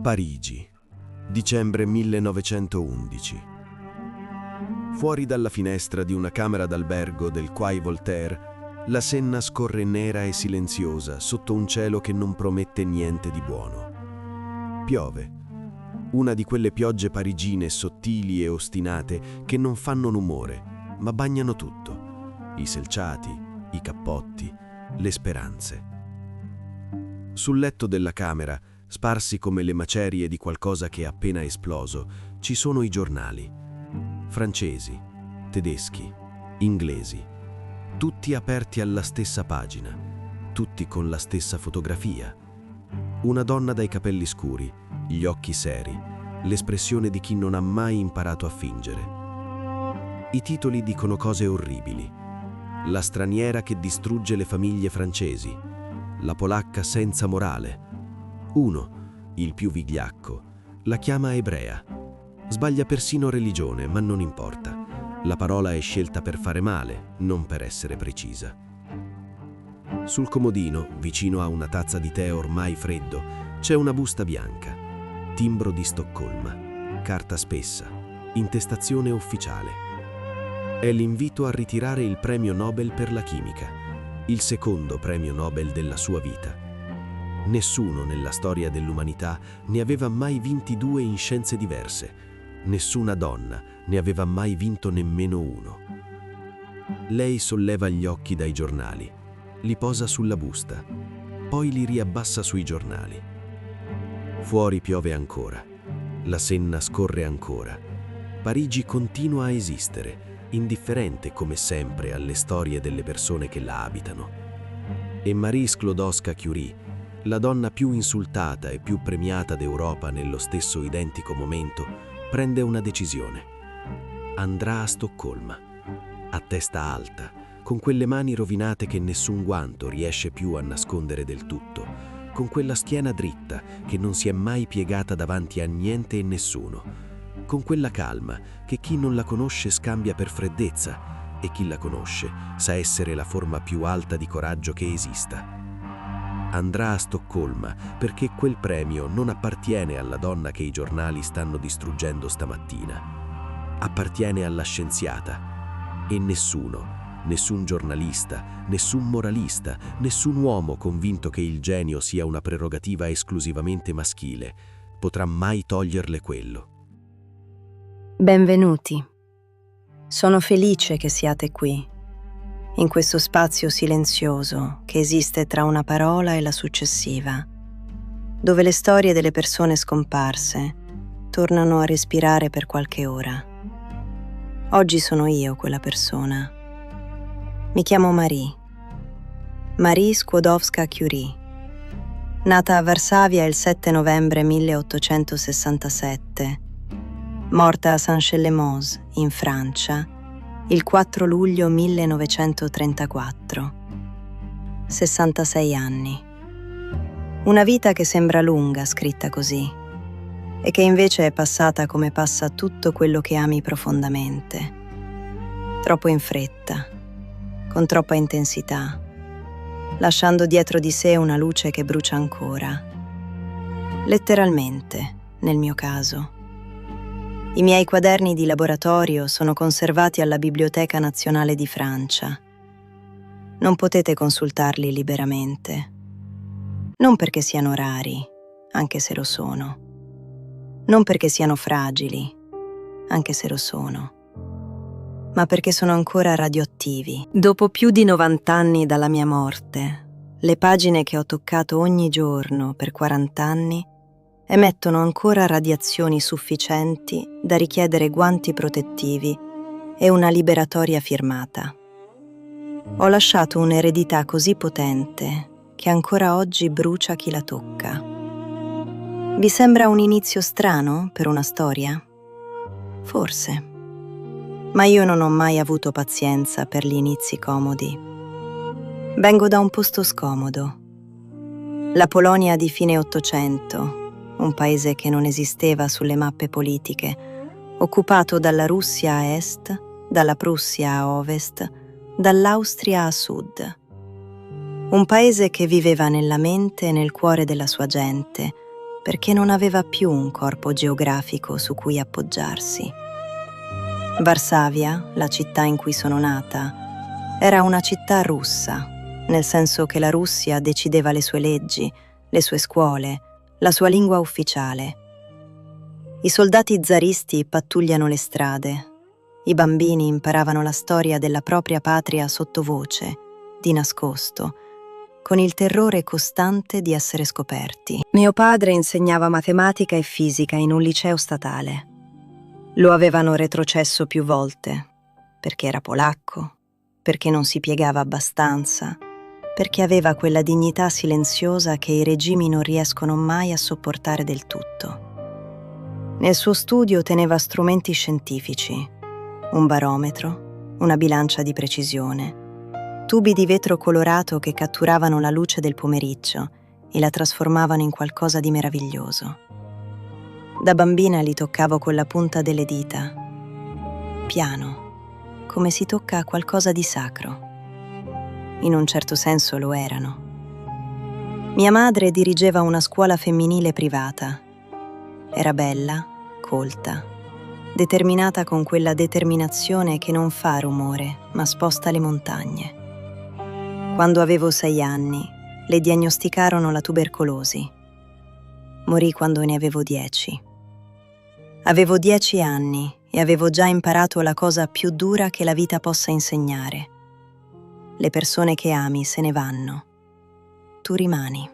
Parigi, dicembre 1911. Fuori dalla finestra di una camera d'albergo del Quai Voltaire, la Senna scorre nera e silenziosa sotto un cielo che non promette niente di buono. Piove. Una di quelle piogge parigine sottili e ostinate che non fanno rumore, ma bagnano tutto: i selciati, i cappotti, le speranze. Sul letto della camera, sparsi come le macerie di qualcosa che è appena esploso, ci sono i giornali. Francesi, tedeschi, inglesi, tutti aperti alla stessa pagina, tutti con la stessa fotografia. Una donna dai capelli scuri, gli occhi seri, l'espressione di chi non ha mai imparato a fingere. I titoli dicono cose orribili. La straniera che distrugge le famiglie francesi, la polacca senza morale. Uno, il più vigliacco, la chiama ebrea. Sbaglia persino religione, ma non importa. La parola è scelta per fare male, non per essere precisa. Sul comodino, vicino a una tazza di tè ormai freddo, c'è una busta bianca. Timbro di Stoccolma, carta spessa, intestazione ufficiale. È l'invito a ritirare il premio Nobel per la chimica, il secondo premio Nobel della sua vita. Nessuno nella storia dell'umanità ne aveva mai vinti due in scienze diverse. Nessuna donna ne aveva mai vinto nemmeno uno. Lei solleva gli occhi dai giornali, li posa sulla busta, poi li riabbassa sui giornali. Fuori piove ancora, la Senna scorre ancora. Parigi continua a esistere, indifferente come sempre alle storie delle persone che la abitano. E Marie Sklodowska-Curie, la donna più insultata e più premiata d'Europa nello stesso identico momento, prende una decisione. Andrà a Stoccolma, a testa alta, con quelle mani rovinate che nessun guanto riesce più a nascondere del tutto, con quella schiena dritta che non si è mai piegata davanti a niente e nessuno, con quella calma che chi non la conosce scambia per freddezza e chi la conosce sa essere la forma più alta di coraggio che esista. Andrà a Stoccolma perché quel premio non appartiene alla donna che i giornali stanno distruggendo stamattina. Appartiene alla scienziata. E nessun giornalista, nessun moralista, nessun uomo convinto che il genio sia una prerogativa esclusivamente maschile potrà mai toglierle quello. Benvenuti. Sono felice che siate qui, in questo spazio silenzioso che esiste tra una parola e la successiva, dove le storie delle persone scomparse tornano a respirare per qualche ora. Oggi sono io quella persona. Mi chiamo Marie Skłodowska-Curie, nata a Varsavia il 7 novembre 1867, morta a Saint-Chély-les-Maux, in Francia, il 4 luglio 1934. 66 anni. Una vita che sembra lunga scritta così, e che invece è passata come passa tutto quello che ami profondamente. Troppo in fretta, con troppa intensità, lasciando dietro di sé una luce che brucia ancora. Letteralmente, nel mio caso. I miei quaderni di laboratorio sono conservati alla Biblioteca Nazionale di Francia. Non potete consultarli liberamente. Non perché siano rari, anche se lo sono. Non perché siano fragili, anche se lo sono. Ma perché sono ancora radioattivi. Dopo più di 90 anni dalla mia morte, le pagine che ho toccato ogni giorno per 40 anni emettono ancora radiazioni sufficienti da richiedere guanti protettivi e una liberatoria firmata. Ho lasciato un'eredità così potente che ancora oggi brucia chi la tocca. Vi sembra un inizio strano per una storia? Forse. Ma io non ho mai avuto pazienza per gli inizi comodi. Vengo da un posto scomodo. La Polonia di fine Ottocento, un paese che non esisteva sulle mappe politiche, occupato dalla Russia a est, dalla Prussia a ovest, dall'Austria a sud. Un paese che viveva nella mente e nel cuore della sua gente, perché non aveva più un corpo geografico su cui appoggiarsi. Varsavia, la città in cui sono nata, era una città russa, nel senso che la Russia decideva le sue leggi, le sue scuole, la sua lingua ufficiale. I soldati zaristi pattugliano le strade. I bambini imparavano la storia della propria patria sottovoce, di nascosto, con il terrore costante di essere scoperti. Mio padre insegnava matematica e fisica in un liceo statale. Lo avevano retrocesso più volte, perché era polacco, perché non si piegava abbastanza, perché aveva quella dignità silenziosa che i regimi non riescono mai a sopportare del tutto. Nel suo studio teneva strumenti scientifici, un barometro, una bilancia di precisione, tubi di vetro colorato che catturavano la luce del pomeriggio e la trasformavano in qualcosa di meraviglioso. Da bambina li toccavo con la punta delle dita, piano, come si tocca qualcosa di sacro. In un certo senso lo erano. Mia madre dirigeva una scuola femminile privata. Era bella, colta, determinata con quella determinazione che non fa rumore, ma sposta le montagne. Quando avevo 6 anni, le diagnosticarono la tubercolosi. Morì quando ne avevo 10. Avevo 10 anni e avevo già imparato la cosa più dura che la vita possa insegnare. Le persone che ami se ne vanno. Tu rimani.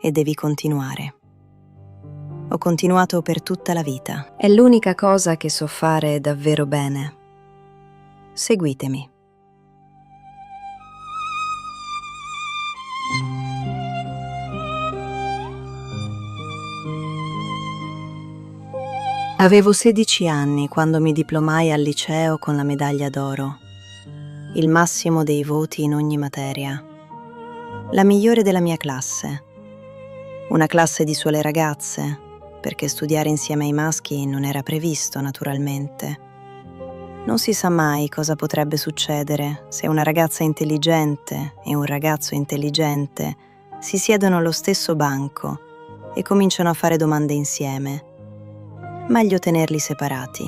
E devi continuare. Ho continuato per tutta la vita. È l'unica cosa che so fare davvero bene. Seguitemi. Avevo 16 anni quando mi diplomai al liceo con la medaglia d'oro. Il massimo dei voti in ogni materia. La migliore della mia classe. Una classe di sole ragazze, perché studiare insieme ai maschi non era previsto, naturalmente. Non si sa mai cosa potrebbe succedere se una ragazza intelligente e un ragazzo intelligente si siedono allo stesso banco e cominciano a fare domande insieme. Meglio tenerli separati.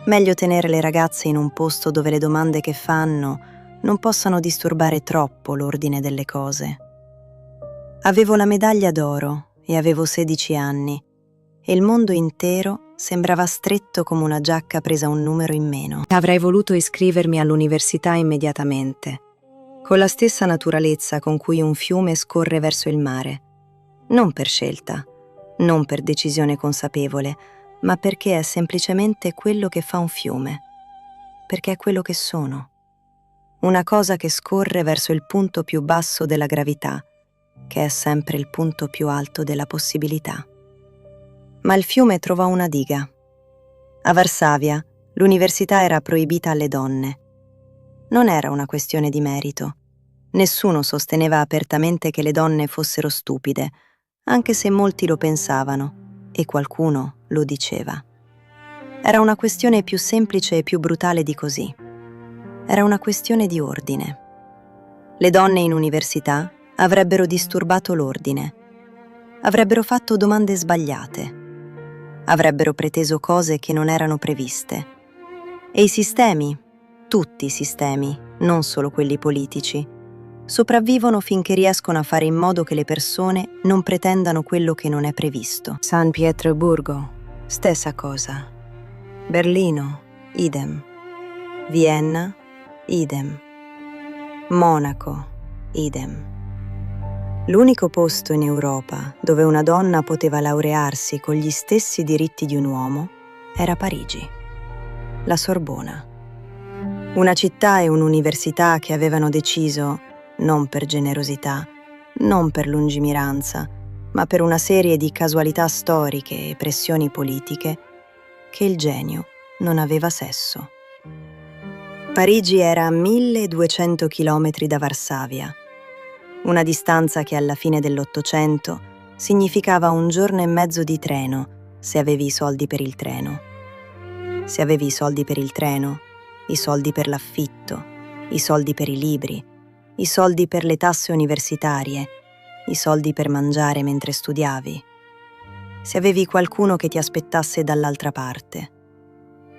Meglio tenere le ragazze in un posto dove le domande che fanno non possano disturbare troppo l'ordine delle cose. Avevo la medaglia d'oro e avevo 16 anni e il mondo intero sembrava stretto come una giacca presa un numero in meno. Avrei voluto iscrivermi all'università immediatamente, con la stessa naturalezza con cui un fiume scorre verso il mare, non per scelta, non per decisione consapevole, ma perché è semplicemente quello che fa un fiume, perché è quello che sono. Una cosa che scorre verso il punto più basso della gravità, che è sempre il punto più alto della possibilità. Ma il fiume trovò una diga. A Varsavia l'università era proibita alle donne. Non era una questione di merito. Nessuno sosteneva apertamente che le donne fossero stupide, anche se molti lo pensavano, e qualcuno lo diceva. Era una questione più semplice e più brutale di così. Era una questione di ordine. Le donne in università avrebbero disturbato l'ordine. Avrebbero fatto domande sbagliate. Avrebbero preteso cose che non erano previste. E i sistemi, tutti i sistemi, non solo quelli politici, sopravvivono finché riescono a fare in modo che le persone non pretendano quello che non è previsto. San Pietroburgo, stessa cosa. Berlino, idem. Vienna, idem. Monaco, idem. L'unico posto in Europa dove una donna poteva laurearsi con gli stessi diritti di un uomo era Parigi, la Sorbona. Una città e un'università che avevano deciso, non per generosità, non per lungimiranza, ma per una serie di casualità storiche e pressioni politiche, che il genio non aveva sesso. Parigi era a 1200 chilometri da Varsavia, una distanza che alla fine dell'Ottocento significava un giorno e mezzo di treno se avevi i soldi per il treno. Se avevi i soldi per il treno, i soldi per l'affitto, i soldi per i libri, i soldi per le tasse universitarie i soldi per mangiare mentre studiavi, se avevi qualcuno che ti aspettasse dall'altra parte,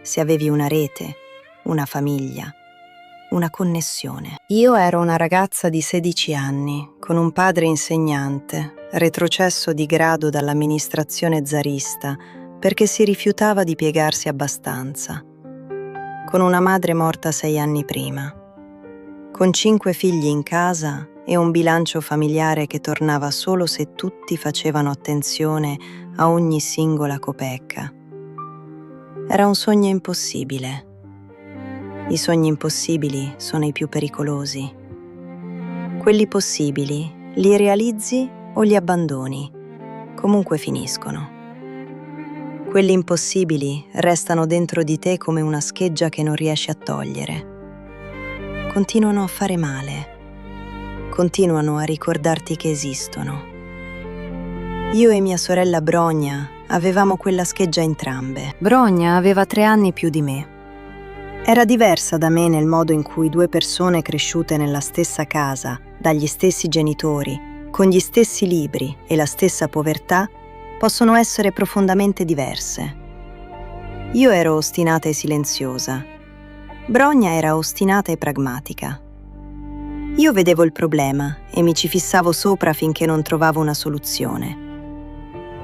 se avevi una rete, una famiglia, una connessione. Io ero una ragazza di 16 anni, con un padre insegnante, retrocesso di grado dall'amministrazione zarista perché si rifiutava di piegarsi abbastanza, con una madre morta 6 anni prima, con 5 figli in casa e un bilancio familiare che tornava solo se tutti facevano attenzione a ogni singola copecca. Era un sogno impossibile. I sogni impossibili sono i più pericolosi. Quelli possibili li realizzi o li abbandoni, comunque finiscono. Quelli impossibili restano dentro di te come una scheggia che non riesci a togliere. Continuano a fare male. Continuano a ricordarti che esistono. Io e mia sorella Brogna avevamo quella scheggia entrambe. Brogna aveva 3 anni più di me. Era diversa da me nel modo in cui 2 persone cresciute nella stessa casa, dagli stessi genitori, con gli stessi libri e la stessa povertà, possono essere profondamente diverse. Io ero ostinata e silenziosa. Brogna era ostinata e pragmatica. Io vedevo il problema e mi ci fissavo sopra finché non trovavo una soluzione.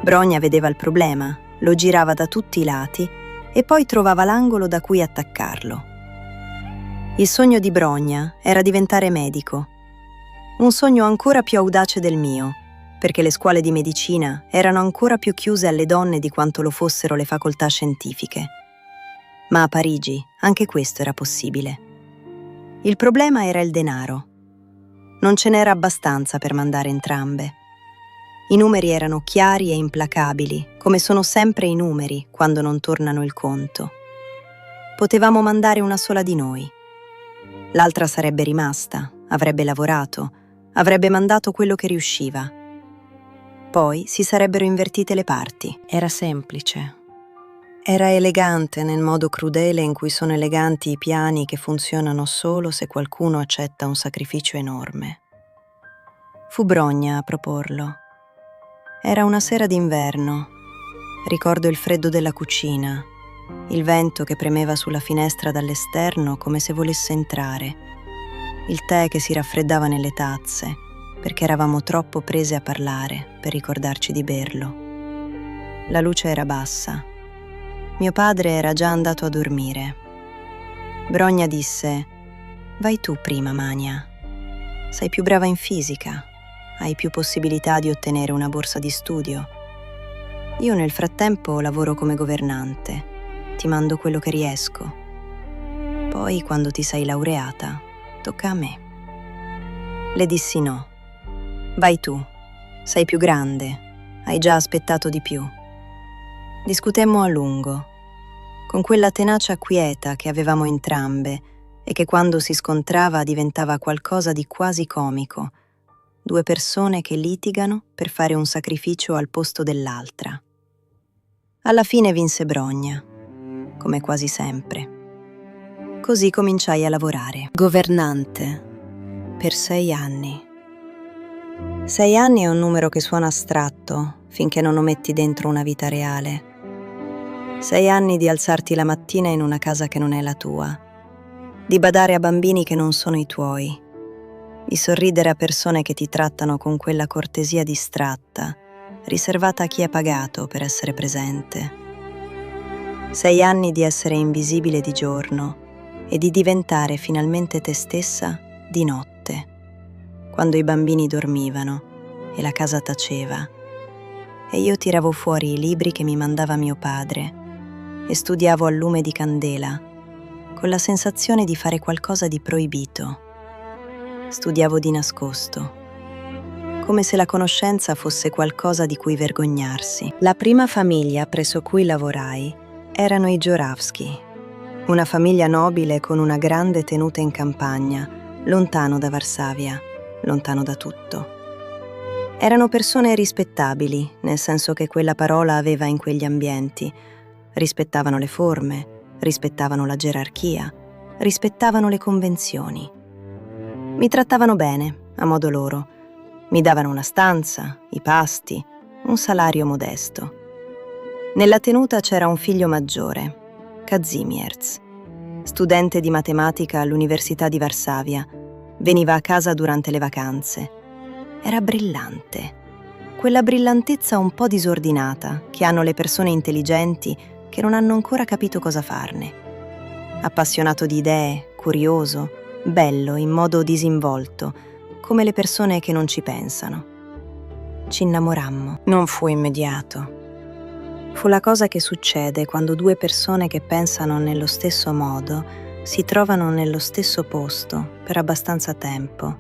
Brogna vedeva il problema, lo girava da tutti i lati e poi trovava l'angolo da cui attaccarlo. Il sogno di Brogna era diventare medico. Un sogno ancora più audace del mio, perché le scuole di medicina erano ancora più chiuse alle donne di quanto lo fossero le facoltà scientifiche. Ma a Parigi anche questo era possibile. Il problema era il denaro. Non ce n'era abbastanza per mandare entrambe. I numeri erano chiari e implacabili, come sono sempre i numeri quando non tornano il conto. Potevamo mandare una sola di noi. L'altra sarebbe rimasta, avrebbe lavorato, avrebbe mandato quello che riusciva. Poi si sarebbero invertite le parti. Era semplice. Era elegante nel modo crudele in cui sono eleganti i piani che funzionano solo se qualcuno accetta un sacrificio enorme. Fu Brogna a proporlo. Era una sera d'inverno. Ricordo il freddo della cucina, il vento che premeva sulla finestra dall'esterno come se volesse entrare, il tè che si raffreddava nelle tazze, perché eravamo troppo prese a parlare per ricordarci di berlo. La luce era bassa. Mio padre era già andato a dormire. Brogna disse: «Vai tu prima, Mania. Sei più brava in fisica. Hai più possibilità di ottenere una borsa di studio. Io nel frattempo lavoro come governante. Ti mando quello che riesco. Poi, quando ti sei laureata, tocca a me». Le dissi no. «Vai tu. Sei più grande. Hai già aspettato di più». Discutemmo a lungo, con quella tenacia quieta che avevamo entrambe e che quando si scontrava diventava qualcosa di quasi comico. 2 persone che litigano per fare un sacrificio al posto dell'altra. Alla fine vinse Brogna, come quasi sempre. Così cominciai a lavorare. Governante. Per 6 anni. 6 anni è un numero che suona astratto finché non lo metti dentro una vita reale. 6 anni di alzarti la mattina in una casa che non è la tua, di badare a bambini che non sono i tuoi, di sorridere a persone che ti trattano con quella cortesia distratta, riservata a chi è pagato per essere presente. 6 anni di essere invisibile di giorno e di diventare finalmente te stessa di notte, quando i bambini dormivano e la casa taceva, e io tiravo fuori i libri che mi mandava mio padre e studiavo al lume di candela, con la sensazione di fare qualcosa di proibito. Studiavo di nascosto, come se la conoscenza fosse qualcosa di cui vergognarsi. La prima famiglia presso cui lavorai erano i Joravsky, una famiglia nobile con una grande tenuta in campagna, lontano da Varsavia, lontano da tutto. Erano persone rispettabili, nel senso che quella parola aveva in quegli ambienti. Rispettavano le forme, rispettavano la gerarchia, rispettavano le convenzioni. Mi trattavano bene, a modo loro, Mi davano una stanza, i pasti, un salario modesto. Nella tenuta c'era un figlio maggiore, Kazimierz, studente di matematica all'Università di Varsavia. Veniva a casa durante le vacanze. Era brillante. Quella brillantezza un po' disordinata che hanno le persone intelligenti che non hanno ancora capito cosa farne. Appassionato di idee, curioso, bello in modo disinvolto, come le persone che non ci pensano. Ci innamorammo. Non fu immediato. Fu la cosa che succede quando due persone che pensano nello stesso modo si trovano nello stesso posto per abbastanza tempo.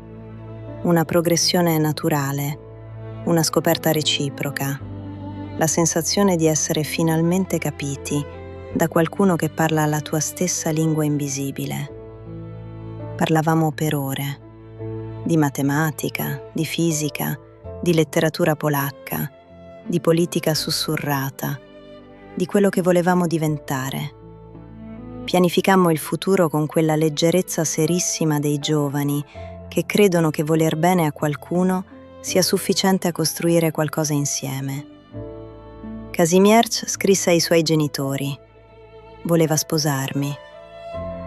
Una progressione naturale, una scoperta reciproca, la sensazione di essere finalmente capiti da qualcuno che parla la tua stessa lingua invisibile. Parlavamo per ore, di matematica, di fisica, di letteratura polacca, di politica sussurrata, di quello che volevamo diventare. Pianificammo il futuro con quella leggerezza serissima dei giovani che credono che voler bene a qualcuno sia sufficiente a costruire qualcosa insieme. Kazimierz scrisse ai suoi genitori. Voleva sposarmi.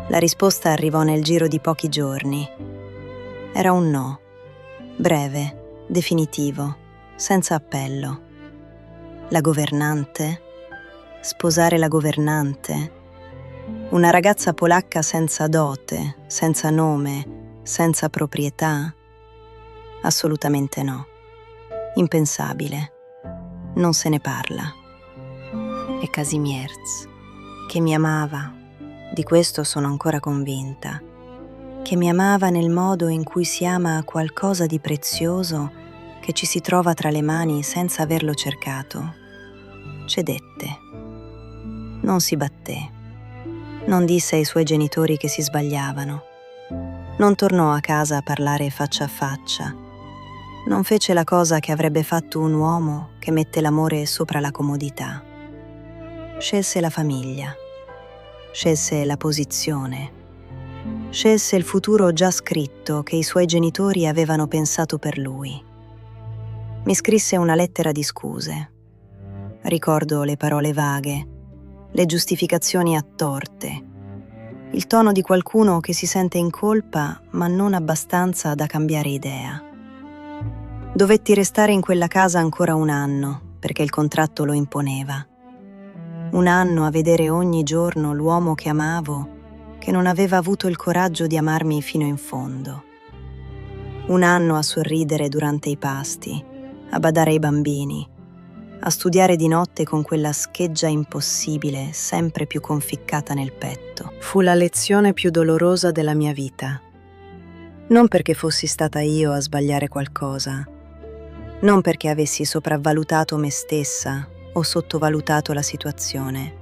La risposta arrivò nel giro di pochi giorni. Era un no, breve, definitivo, senza appello. La governante? Sposare la governante? Una ragazza polacca senza dote, senza nome, senza proprietà? Assolutamente no. Impensabile. Non se ne parla. E Kazimierz, che mi amava, di questo sono ancora convinta, che mi amava nel modo in cui si ama qualcosa di prezioso che ci si trova tra le mani senza averlo cercato, cedette. Non si batté. Non disse ai suoi genitori che si sbagliavano. Non tornò a casa a parlare faccia a faccia. Non fece la cosa che avrebbe fatto un uomo che mette l'amore sopra la comodità. Scelse la famiglia. Scelse la posizione. Scelse il futuro già scritto che i suoi genitori avevano pensato per lui. Mi scrisse una lettera di scuse. Ricordo le parole vaghe, le giustificazioni attorte, il tono di qualcuno che si sente in colpa ma non abbastanza da cambiare idea. Dovetti restare in quella casa ancora un anno perché il contratto lo imponeva. Un anno a vedere ogni giorno l'uomo che amavo, che non aveva avuto il coraggio di amarmi fino in fondo. Un anno a sorridere durante i pasti, a badare ai bambini, a studiare di notte con quella scheggia impossibile sempre più conficcata nel petto. Fu la lezione più dolorosa della mia vita. Non perché fossi stata io a sbagliare qualcosa, non perché avessi sopravvalutato me stessa o sottovalutato la situazione,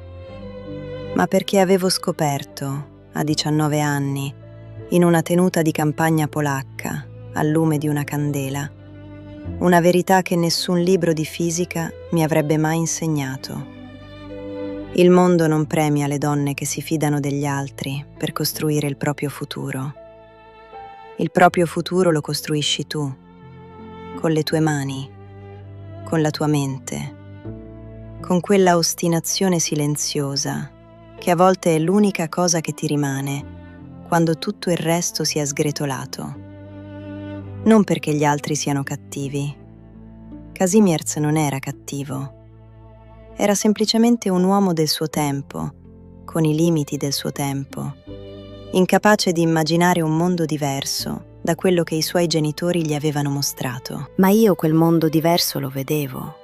ma perché avevo scoperto, a 19 anni, in una tenuta di campagna polacca, al lume di una candela, una verità che nessun libro di fisica mi avrebbe mai insegnato. Il mondo non premia le donne che si fidano degli altri per costruire il proprio futuro. Il proprio futuro lo costruisci tu, con le tue mani, con la tua mente, con quella ostinazione silenziosa che a volte è l'unica cosa che ti rimane quando tutto il resto si è sgretolato. Non perché gli altri siano cattivi. Kazimierz non era cattivo. Era semplicemente un uomo del suo tempo, con i limiti del suo tempo, incapace di immaginare un mondo diverso da quello che i suoi genitori gli avevano mostrato. Ma io quel mondo diverso lo vedevo.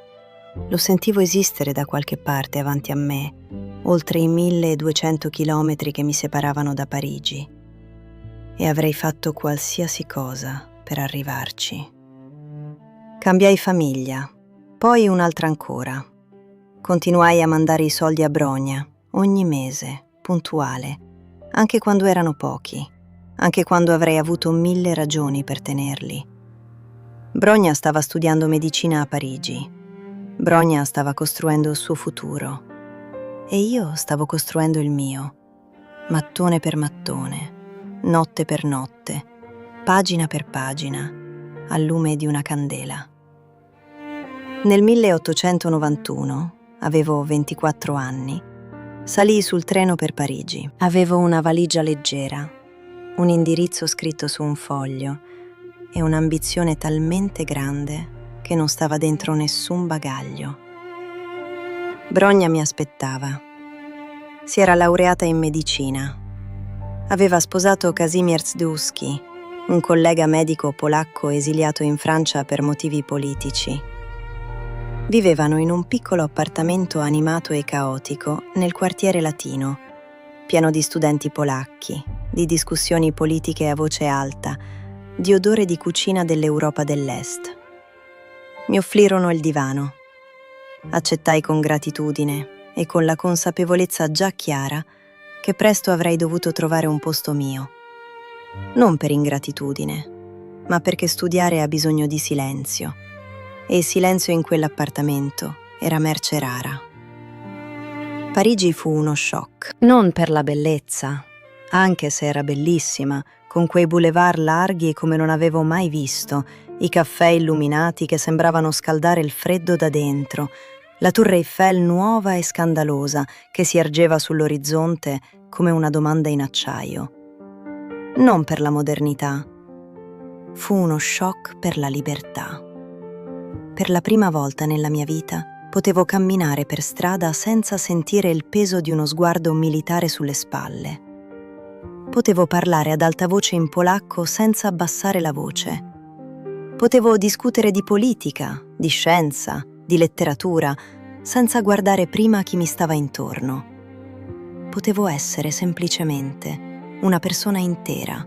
Lo sentivo esistere da qualche parte avanti a me, oltre i 1200 chilometri che mi separavano da Parigi. E avrei fatto qualsiasi cosa per arrivarci. Cambiai famiglia, poi un'altra ancora. Continuai a mandare i soldi a Brogna, ogni mese, puntuale, anche quando erano pochi, anche quando avrei avuto 1000 ragioni per tenerli. Brogna stava studiando medicina a Parigi. Brogna stava costruendo il suo futuro. E io stavo costruendo il mio, mattone per mattone, notte per notte, pagina per pagina, al lume di una candela. Nel 1891, avevo 24 anni, salii sul treno per Parigi. Avevo una valigia leggera, un indirizzo scritto su un foglio e un'ambizione talmente grande che non stava dentro nessun bagaglio. Brogna mi aspettava. Si era laureata in medicina. Aveva sposato Kazimierz Dusky, un collega medico polacco esiliato in Francia per motivi politici. Vivevano in un piccolo appartamento animato e caotico nel quartiere latino, pieno di studenti polacchi, di discussioni politiche a voce alta, di odore di cucina dell'Europa dell'Est. Mi offrirono il divano. Accettai con gratitudine e con la consapevolezza già chiara che presto avrei dovuto trovare un posto mio. Non per ingratitudine, ma perché studiare ha bisogno di silenzio. E il silenzio in quell'appartamento era merce rara. Parigi fu uno shock, non per la bellezza, anche se era bellissima, con quei boulevard larghi come non avevo mai visto, i caffè illuminati che sembravano scaldare il freddo da dentro, la Tour Eiffel nuova e scandalosa che si ergeva sull'orizzonte come una domanda in acciaio. Non per la modernità, fu uno shock per la libertà. Per la prima volta nella mia vita potevo camminare per strada senza sentire il peso di uno sguardo militare sulle spalle. Potevo parlare ad alta voce in polacco senza abbassare la voce. Potevo discutere di politica, di scienza, di letteratura, senza guardare prima chi mi stava intorno. Potevo essere semplicemente una persona intera,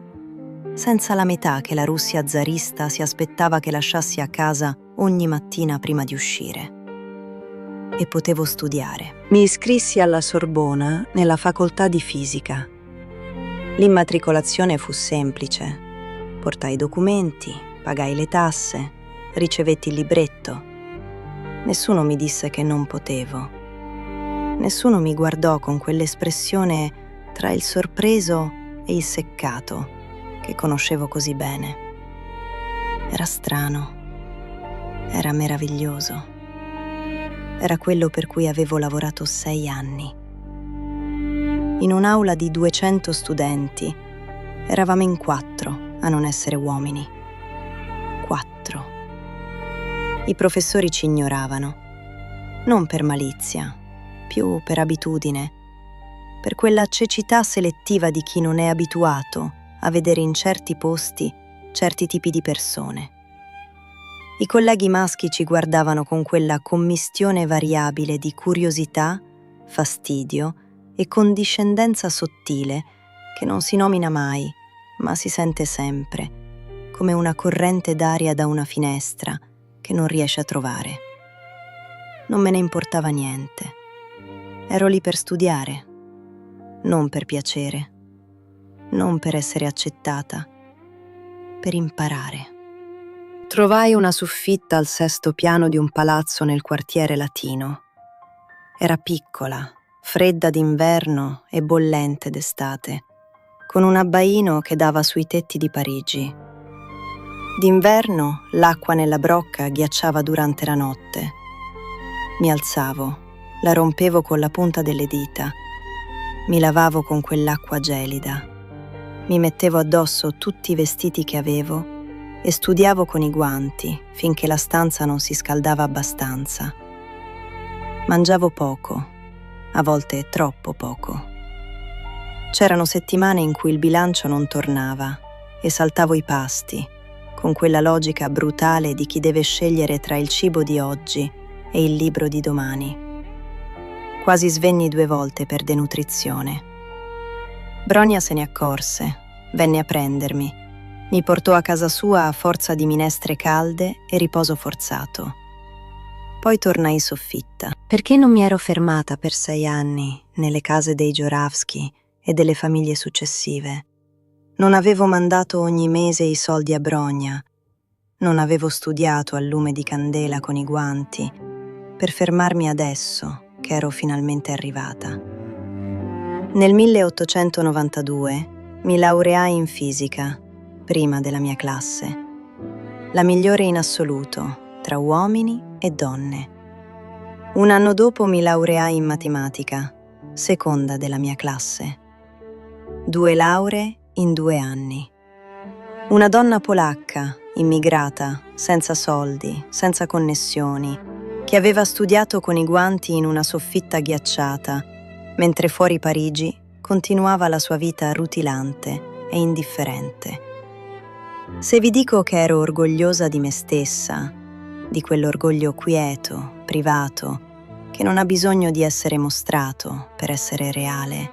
senza la metà che la Russia zarista si aspettava che lasciassi a casa ogni mattina prima di uscire. E potevo studiare. Mi iscrissi alla Sorbona nella facoltà di fisica. L'immatricolazione fu semplice. Portai i documenti, pagai le tasse, ricevetti il libretto. Nessuno mi disse che non potevo. Nessuno mi guardò con quell'espressione tra il sorpreso e il seccato che conoscevo così bene. Era strano. Era meraviglioso. Era quello per cui avevo lavorato 6 anni. In un'aula di 200 studenti, eravamo in 4 a non essere uomini. 4. I professori ci ignoravano, non per malizia, più per abitudine, per quella cecità selettiva di chi non è abituato a vedere in certi posti certi tipi di persone. I colleghi maschi ci guardavano con quella commistione variabile di curiosità, fastidio e condiscendenza sottile che non si nomina mai, ma si sente sempre, come una corrente d'aria da una finestra che non riesce a trovare. Non me ne importava niente. Ero lì per studiare, non per piacere, non per essere accettata, per imparare. Trovai una soffitta al 6° piano di un palazzo nel quartiere latino. Era piccola, fredda d'inverno e bollente d'estate, con un abbaino che dava sui tetti di Parigi. D'inverno l'acqua nella brocca ghiacciava durante la notte. Mi alzavo, la rompevo con la punta delle dita, mi lavavo con quell'acqua gelida, mi mettevo addosso tutti i vestiti che avevo e studiavo con i guanti finché la stanza non si scaldava abbastanza. Mangiavo poco, a volte troppo poco. C'erano settimane in cui il bilancio non tornava e saltavo i pasti, con quella logica brutale di chi deve scegliere tra il cibo di oggi e il libro di domani. Quasi svenni 2 volte per denutrizione. Brogna se ne accorse, venne a prendermi. Mi portò a casa sua a forza di minestre calde e riposo forzato. Poi tornai in soffitta. Perché non mi ero fermata per 6 anni nelle case dei Joravsky e delle famiglie successive? Non avevo mandato ogni mese i soldi a Brogna. Non avevo studiato al lume di candela con i guanti per fermarmi adesso che ero finalmente arrivata. Nel 1892 mi laureai in fisica, prima della mia classe. la migliore in assoluto, tra uomini e donne. Un anno dopo mi laureai in matematica, seconda della mia classe. 2 lauree in 2 anni. Una donna polacca, immigrata, senza soldi, senza connessioni, che aveva studiato con i guanti in una soffitta ghiacciata, mentre fuori Parigi continuava la sua vita rutilante e indifferente. Se vi dico che ero orgogliosa di me stessa, di quell'orgoglio quieto, privato, che non ha bisogno di essere mostrato per essere reale,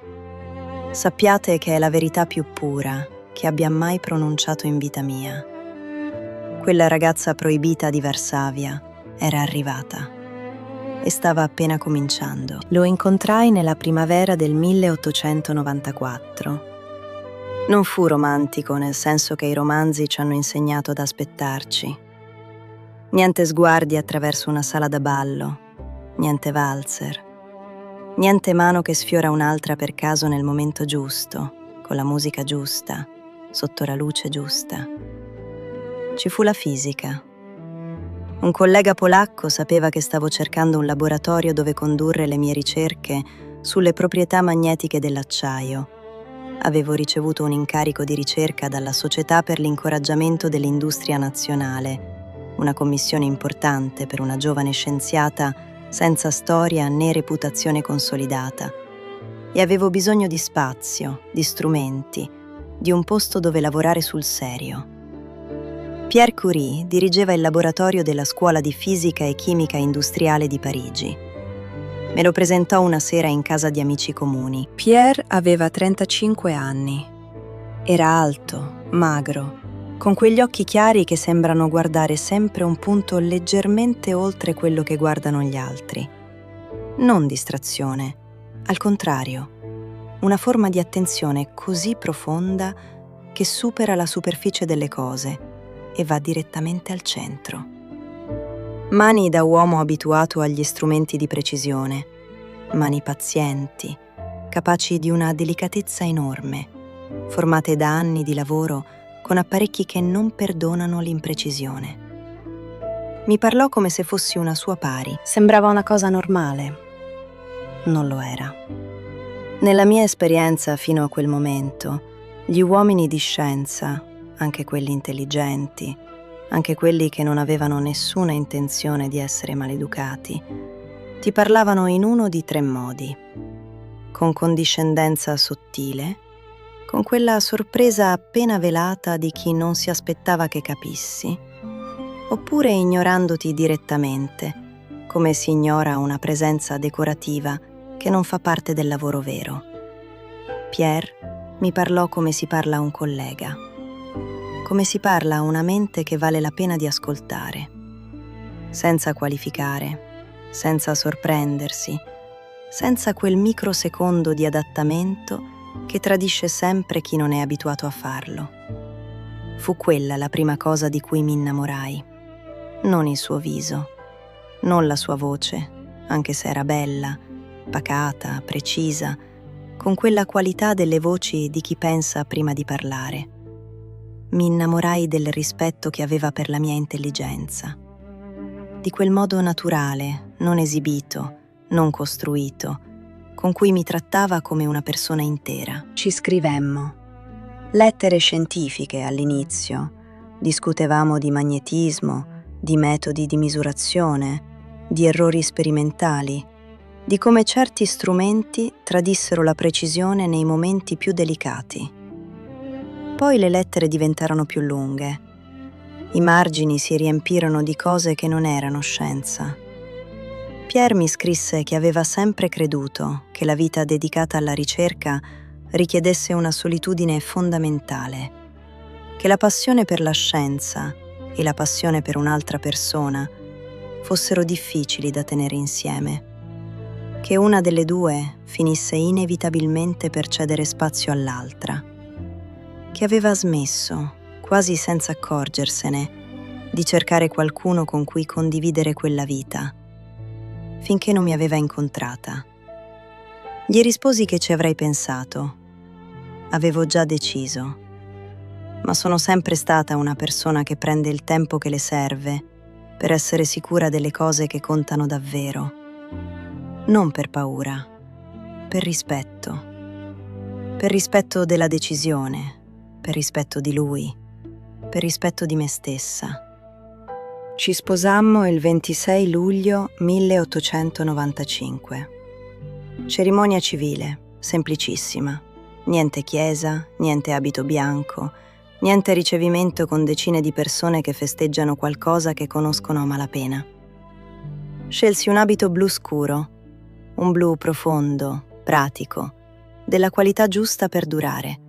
sappiate che è la verità più pura che abbia mai pronunciato in vita mia. Quella ragazza proibita di Varsavia era arrivata e stava appena cominciando. Lo incontrai nella primavera del 1894. Non fu romantico, nel senso che i romanzi ci hanno insegnato ad aspettarci. Niente sguardi attraverso una sala da ballo, niente valzer, niente mano che sfiora un'altra per caso nel momento giusto, con la musica giusta, sotto la luce giusta. Ci fu la fisica. Un collega polacco sapeva che stavo cercando un laboratorio dove condurre le mie ricerche sulle proprietà magnetiche dell'acciaio. Avevo ricevuto un incarico di ricerca dalla Società per l'incoraggiamento dell'industria nazionale, una commissione importante per una giovane scienziata senza storia né reputazione consolidata. E avevo bisogno di spazio, di strumenti, di un posto dove lavorare sul serio. Pierre Curie dirigeva il laboratorio della Scuola di Fisica e Chimica Industriale di Parigi. Me lo presentò una sera in casa di amici comuni. Pierre aveva 35 anni. Era alto, magro, con quegli occhi chiari che sembrano guardare sempre un punto leggermente oltre quello che guardano gli altri. Non distrazione, al contrario, una forma di attenzione così profonda che supera la superficie delle cose e va direttamente al centro. Mani da uomo abituato agli strumenti di precisione, mani pazienti, capaci di una delicatezza enorme, formate da anni di lavoro con apparecchi che non perdonano l'imprecisione. Mi parlò come se fossi una sua pari. Sembrava una cosa normale. Non lo era. Nella mia esperienza fino a quel momento, gli uomini di scienza, anche quelli intelligenti, anche quelli che non avevano nessuna intenzione di essere maleducati, ti parlavano in uno di 3 modi: con condiscendenza sottile, con quella sorpresa appena velata di chi non si aspettava che capissi, oppure ignorandoti direttamente, come si ignora una presenza decorativa che non fa parte del lavoro vero. Pierre mi parlò come si parla a un collega, come si parla a una mente che vale la pena di ascoltare, senza qualificare, senza sorprendersi, senza quel microsecondo di adattamento che tradisce sempre chi non è abituato a farlo. Fu quella la prima cosa di cui mi innamorai. Non il suo viso, non la sua voce, anche se era bella, pacata, precisa, con quella qualità delle voci di chi pensa prima di parlare. Mi innamorai del rispetto che aveva per la mia intelligenza, di quel modo naturale, non esibito, non costruito, con cui mi trattava come una persona intera. Ci scrivemmo. Lettere scientifiche all'inizio. Discutevamo di magnetismo, di metodi di misurazione, di errori sperimentali, di come certi strumenti tradissero la precisione nei momenti più delicati. Poi le lettere diventarono più lunghe. I margini si riempirono di cose che non erano scienza. Pierre mi scrisse che aveva sempre creduto che la vita dedicata alla ricerca richiedesse una solitudine fondamentale, che la passione per la scienza e la passione per un'altra persona fossero difficili da tenere insieme, che una delle due finisse inevitabilmente per cedere spazio all'altra, che aveva smesso, quasi senza accorgersene, di cercare qualcuno con cui condividere quella vita, finché non mi aveva incontrata. Gli risposi che ci avrei pensato. Avevo già deciso. ma sono sempre stata una persona che prende il tempo che le serve per essere sicura delle cose che contano davvero. Non per paura, per rispetto. Per rispetto della decisione, per rispetto di lui, per rispetto di me stessa. Ci sposammo il 26 luglio 1895. Cerimonia civile, semplicissima. Niente chiesa, niente abito bianco, niente ricevimento con decine di persone che festeggiano qualcosa che conoscono a malapena. Scelsi un abito blu scuro, un blu profondo, pratico, della qualità giusta per durare,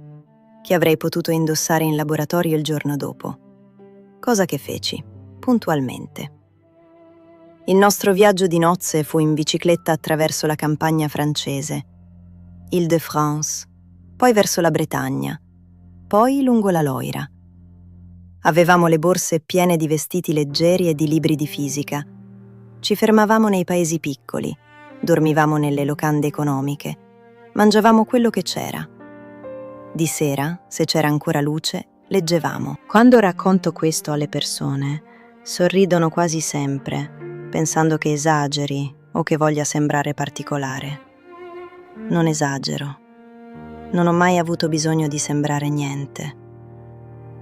che avrei potuto indossare in laboratorio il giorno dopo. Cosa che feci, puntualmente. Il nostro viaggio di nozze fu in bicicletta attraverso la campagna francese, Île-de-France, poi verso la Bretagna, poi lungo la Loira. Avevamo le borse piene di vestiti leggeri e di libri di fisica. Ci fermavamo nei paesi piccoli, dormivamo nelle locande economiche, mangiavamo quello che c'era. Di sera, se c'era ancora luce, leggevamo. Quando racconto questo alle persone, sorridono quasi sempre, pensando che esageri o che voglia sembrare particolare. Non esagero. Non ho mai avuto bisogno di sembrare niente.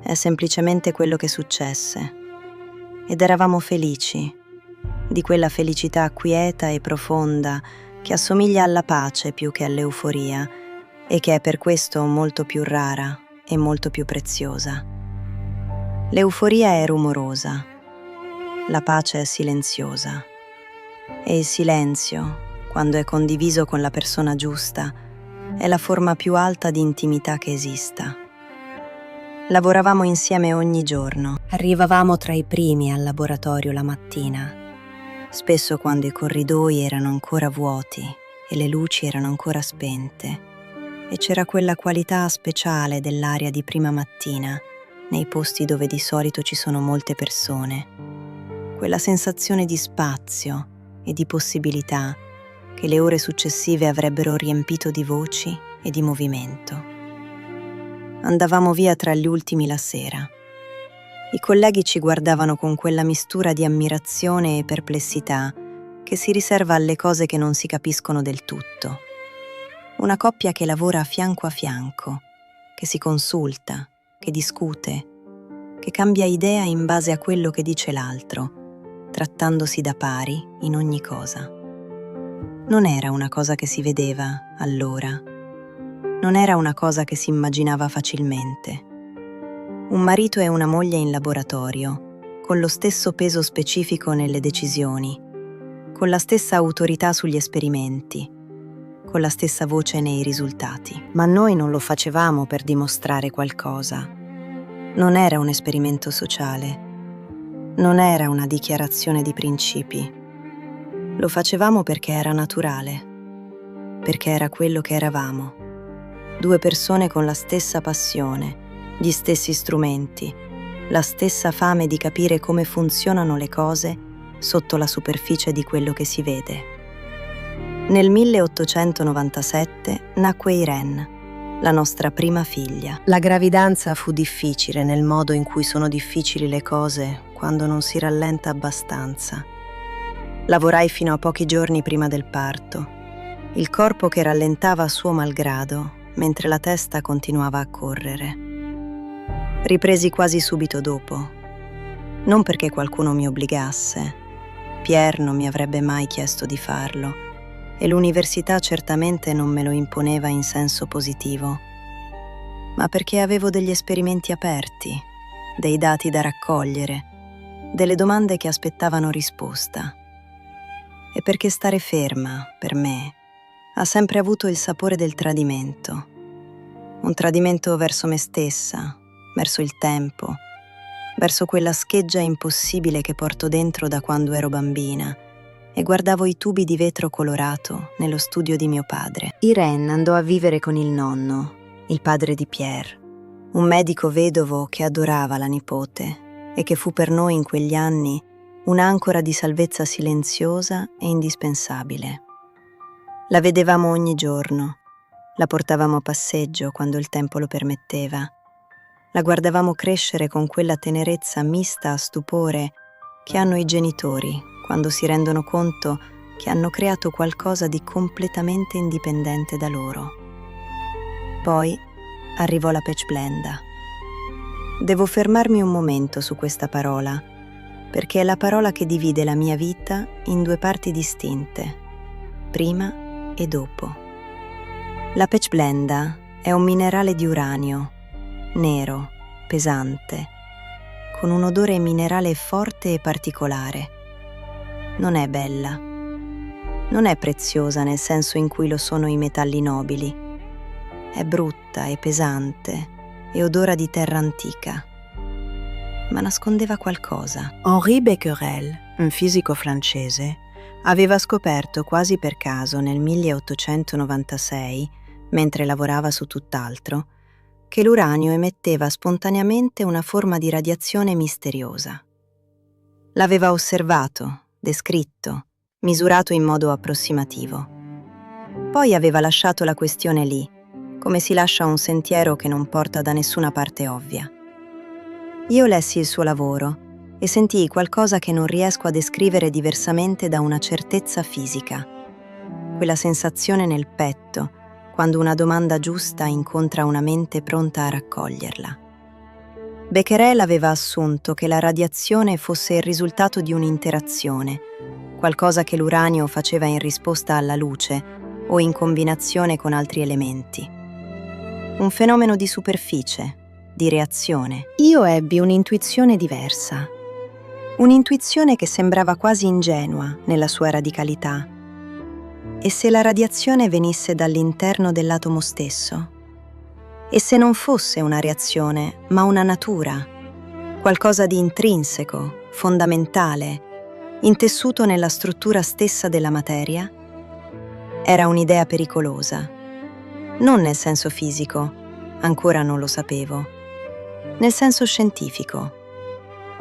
È semplicemente quello che successe. Ed eravamo felici, di quella felicità quieta e profonda che assomiglia alla pace più che all'euforia e che è per questo molto più rara e molto più preziosa. L'euforia è rumorosa, la pace è silenziosa e il silenzio, quando è condiviso con la persona giusta, è la forma più alta di intimità che esista. Lavoravamo insieme ogni giorno. Arrivavamo tra i primi al laboratorio la mattina, spesso quando i corridoi erano ancora vuoti e le luci erano ancora spente, e c'era quella qualità speciale dell'aria di prima mattina nei posti dove di solito ci sono molte persone, quella sensazione di spazio e di possibilità che le ore successive avrebbero riempito di voci e di movimento. Andavamo via tra gli ultimi la sera. I colleghi ci guardavano con quella mistura di ammirazione e perplessità che si riserva alle cose che non si capiscono del tutto. Una coppia che lavora a fianco, che si consulta, che discute, che cambia idea in base a quello che dice l'altro, trattandosi da pari in ogni cosa. Non era una cosa che si vedeva allora. Non era una cosa che si immaginava facilmente. Un marito e una moglie in laboratorio, con lo stesso peso specifico nelle decisioni, con la stessa autorità sugli esperimenti, con la stessa voce nei risultati. Ma noi non lo facevamo per dimostrare qualcosa. Non era un esperimento sociale. Non era una dichiarazione di principi. Lo facevamo perché era naturale, perché era quello che eravamo. Due persone con la stessa passione, gli stessi strumenti, la stessa fame di capire come funzionano le cose sotto la superficie di quello che si vede. Nel 1897 nacque Irene, la nostra prima figlia. La gravidanza fu difficile nel modo in cui sono difficili le cose quando non si rallenta abbastanza. Lavorai fino a pochi giorni prima del parto, il corpo che rallentava a suo malgrado mentre la testa continuava a correre. Ripresi quasi subito dopo, non perché qualcuno mi obbligasse. Pierre non mi avrebbe mai chiesto di farlo e l'università certamente non me lo imponeva in senso positivo, ma perché avevo degli esperimenti aperti, dei dati da raccogliere, delle domande che aspettavano risposta. E perché stare ferma, per me, ha sempre avuto il sapore del tradimento. Un tradimento verso me stessa, verso il tempo, verso quella scheggia impossibile che porto dentro da quando ero bambina e guardavo i tubi di vetro colorato nello studio di mio padre. Irene andò a vivere con il nonno, il padre di Pierre, un medico vedovo che adorava la nipote e che fu per noi in quegli anni un'ancora di salvezza silenziosa e indispensabile. La vedevamo ogni giorno, la portavamo a passeggio quando il tempo lo permetteva, La guardavamo crescere con quella tenerezza mista a stupore che hanno i genitori quando si rendono conto che hanno creato qualcosa di completamente indipendente da loro. Poi arrivò la pechblenda. Devo fermarmi un momento su questa parola, perché è la parola che divide la mia vita in due parti distinte, prima e dopo. La pechblenda è un minerale di uranio, nero, pesante, con un odore minerale forte e particolare. Non è bella. Non è preziosa nel senso in cui lo sono i metalli nobili. È brutta e pesante e odora di terra antica. Ma nascondeva qualcosa. Henri Becquerel, un fisico francese, aveva scoperto quasi per caso nel 1896, mentre lavorava su tutt'altro, che l'uranio emetteva spontaneamente una forma di radiazione misteriosa. L'aveva osservato, descritto, misurato in modo approssimativo. Poi aveva lasciato la questione lì, come si lascia un sentiero che non porta da nessuna parte ovvia. Io lessi il suo lavoro e sentii qualcosa che non riesco a descrivere diversamente da una certezza fisica, quella sensazione nel petto quando una domanda giusta incontra una mente pronta a raccoglierla. Becquerel aveva assunto che la radiazione fosse il risultato di un'interazione, qualcosa che l'uranio faceva in risposta alla luce o in combinazione con altri elementi. Un fenomeno di superficie, di reazione. Io ebbi un'intuizione diversa. Un'intuizione che sembrava quasi ingenua nella sua radicalità. E se la radiazione venisse dall'interno dell'atomo stesso? E se non fosse una reazione, ma una natura? Qualcosa di intrinseco, fondamentale, intessuto nella struttura stessa della materia? Era un'idea pericolosa. Non nel senso fisico, ancora non lo sapevo. Nel senso scientifico,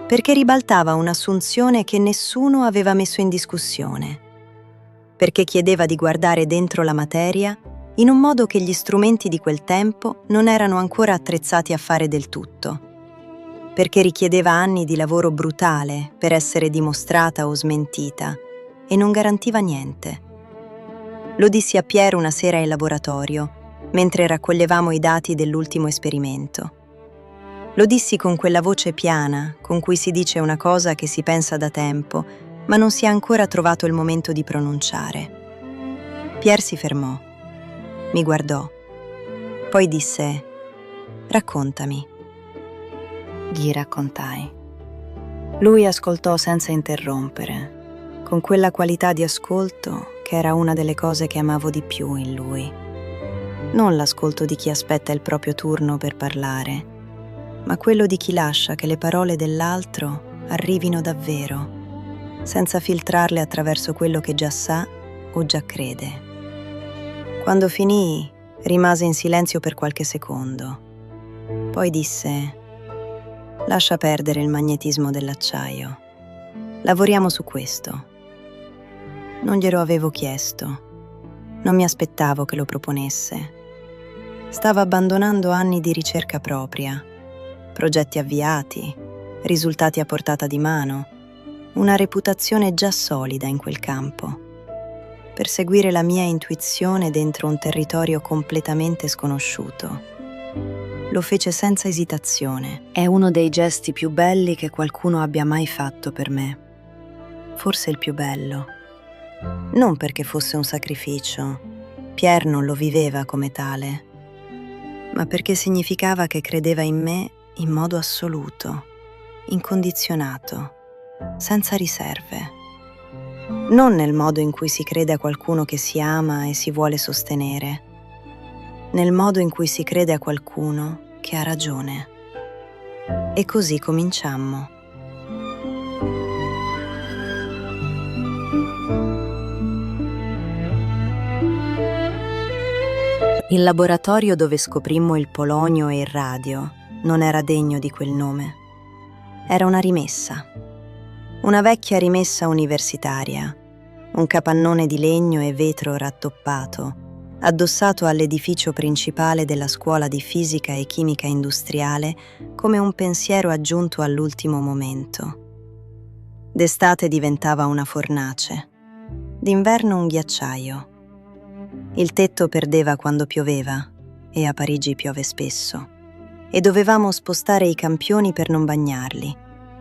perché ribaltava un'assunzione che nessuno aveva messo in discussione, perché chiedeva di guardare dentro la materia in un modo che gli strumenti di quel tempo non erano ancora attrezzati a fare del tutto, perché richiedeva anni di lavoro brutale per essere dimostrata o smentita e non garantiva niente. Lo dissi a Pierre una sera in laboratorio, mentre raccoglievamo i dati dell'ultimo esperimento. Lo dissi con quella voce piana con cui si dice una cosa che si pensa da tempo, ma non si è ancora trovato il momento di pronunciare. Pierre si fermò, mi guardò, poi disse: «Raccontami». Gli raccontai. Lui ascoltò senza interrompere, con quella qualità di ascolto che era una delle cose che amavo di più in lui. Non l'ascolto di chi aspetta il proprio turno per parlare, ma quello di chi lascia che le parole dell'altro arrivino davvero, senza filtrarle attraverso quello che già sa o già crede. Quando finì, rimase in silenzio per qualche secondo. Poi disse: «Lascia perdere il magnetismo dell'acciaio. Lavoriamo su questo». Non glielo avevo chiesto. Non mi aspettavo che lo proponesse. Stava abbandonando anni di ricerca propria, progetti avviati, risultati a portata di mano, una reputazione già solida in quel campo, per seguire la mia intuizione dentro un territorio completamente sconosciuto. Lo fece senza esitazione. È uno dei gesti più belli che qualcuno abbia mai fatto per me. Forse il più bello. Non perché fosse un sacrificio, Pierre non lo viveva come tale, ma perché significava che credeva in me in modo assoluto, incondizionato, senza riserve. Non nel modo in cui si crede a qualcuno che si ama e si vuole sostenere, nel modo in cui si crede a qualcuno che ha ragione. E così cominciammo. Il laboratorio dove scoprimmo il polonio e il radio non era degno di quel nome. Era una rimessa. Una vecchia rimessa universitaria, un capannone di legno e vetro rattoppato, addossato all'edificio principale della scuola di fisica e chimica industriale come un pensiero aggiunto all'ultimo momento. D'estate diventava una fornace, d'inverno un ghiacciaio. Il tetto perdeva quando pioveva, e a Parigi piove spesso, e dovevamo spostare i campioni per non bagnarli,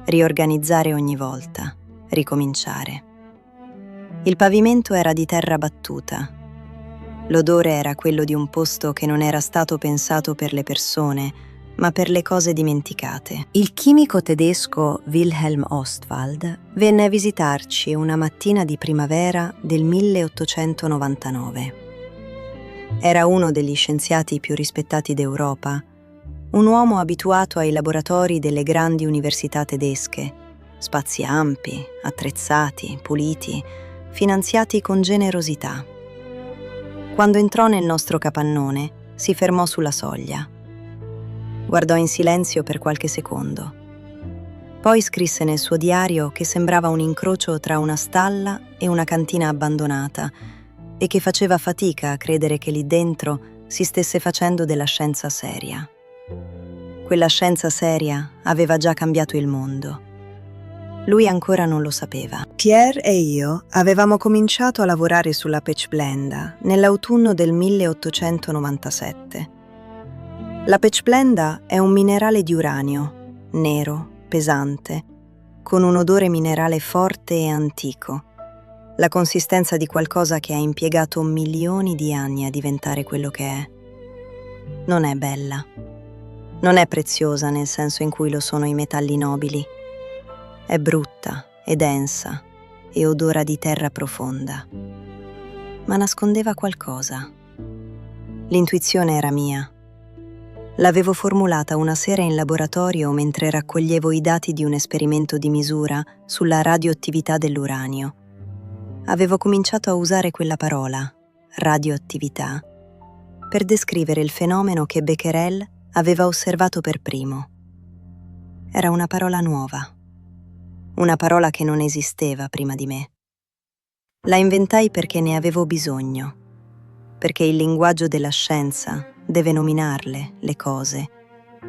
riorganizzare ogni volta, ricominciare. Il pavimento era di terra battuta. L'odore era quello di un posto che non era stato pensato per le persone, ma per le cose dimenticate. Il chimico tedesco Wilhelm Ostwald venne a visitarci una mattina di primavera del 1899. Era uno degli scienziati più rispettati d'Europa, un uomo abituato ai laboratori delle grandi università tedesche, spazi ampi, attrezzati, puliti, finanziati con generosità. Quando entrò nel nostro capannone, si fermò sulla soglia. Guardò in silenzio per qualche secondo. Poi scrisse nel suo diario che sembrava un incrocio tra una stalla e una cantina abbandonata e che faceva fatica a credere che lì dentro si stesse facendo della scienza seria. Quella scienza seria aveva già cambiato il mondo. Lui ancora non lo sapeva. Pierre e io avevamo cominciato a lavorare sulla pechblenda nell'autunno del 1897. La pechblenda è un minerale di uranio, nero, pesante, con un odore minerale forte e antico, la consistenza di qualcosa che ha impiegato milioni di anni a diventare quello che è. Non è bella. Non è preziosa nel senso in cui lo sono i metalli nobili. È brutta e densa e odora di terra profonda. Ma nascondeva qualcosa. L'intuizione era mia. L'avevo formulata una sera in laboratorio mentre raccoglievo i dati di un esperimento di misura sulla radioattività dell'uranio. Avevo cominciato a usare quella parola, radioattività, per descrivere il fenomeno che Becquerel aveva osservato per primo. Era una parola nuova. Una parola che non esisteva prima di me. La inventai perché ne avevo bisogno, perché il linguaggio della scienza deve nominarle, le cose,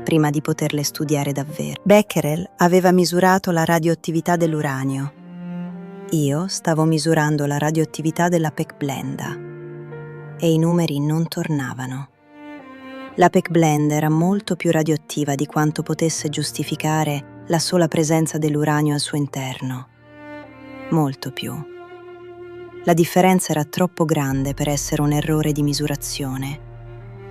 prima di poterle studiare davvero. Becquerel aveva misurato la radioattività dell'uranio. Io stavo misurando la radioattività della pechblenda e i numeri non tornavano. La pechblenda era molto più radioattiva di quanto potesse giustificare la sola presenza dell'uranio al suo interno. Molto più. La differenza era troppo grande per essere un errore di misurazione.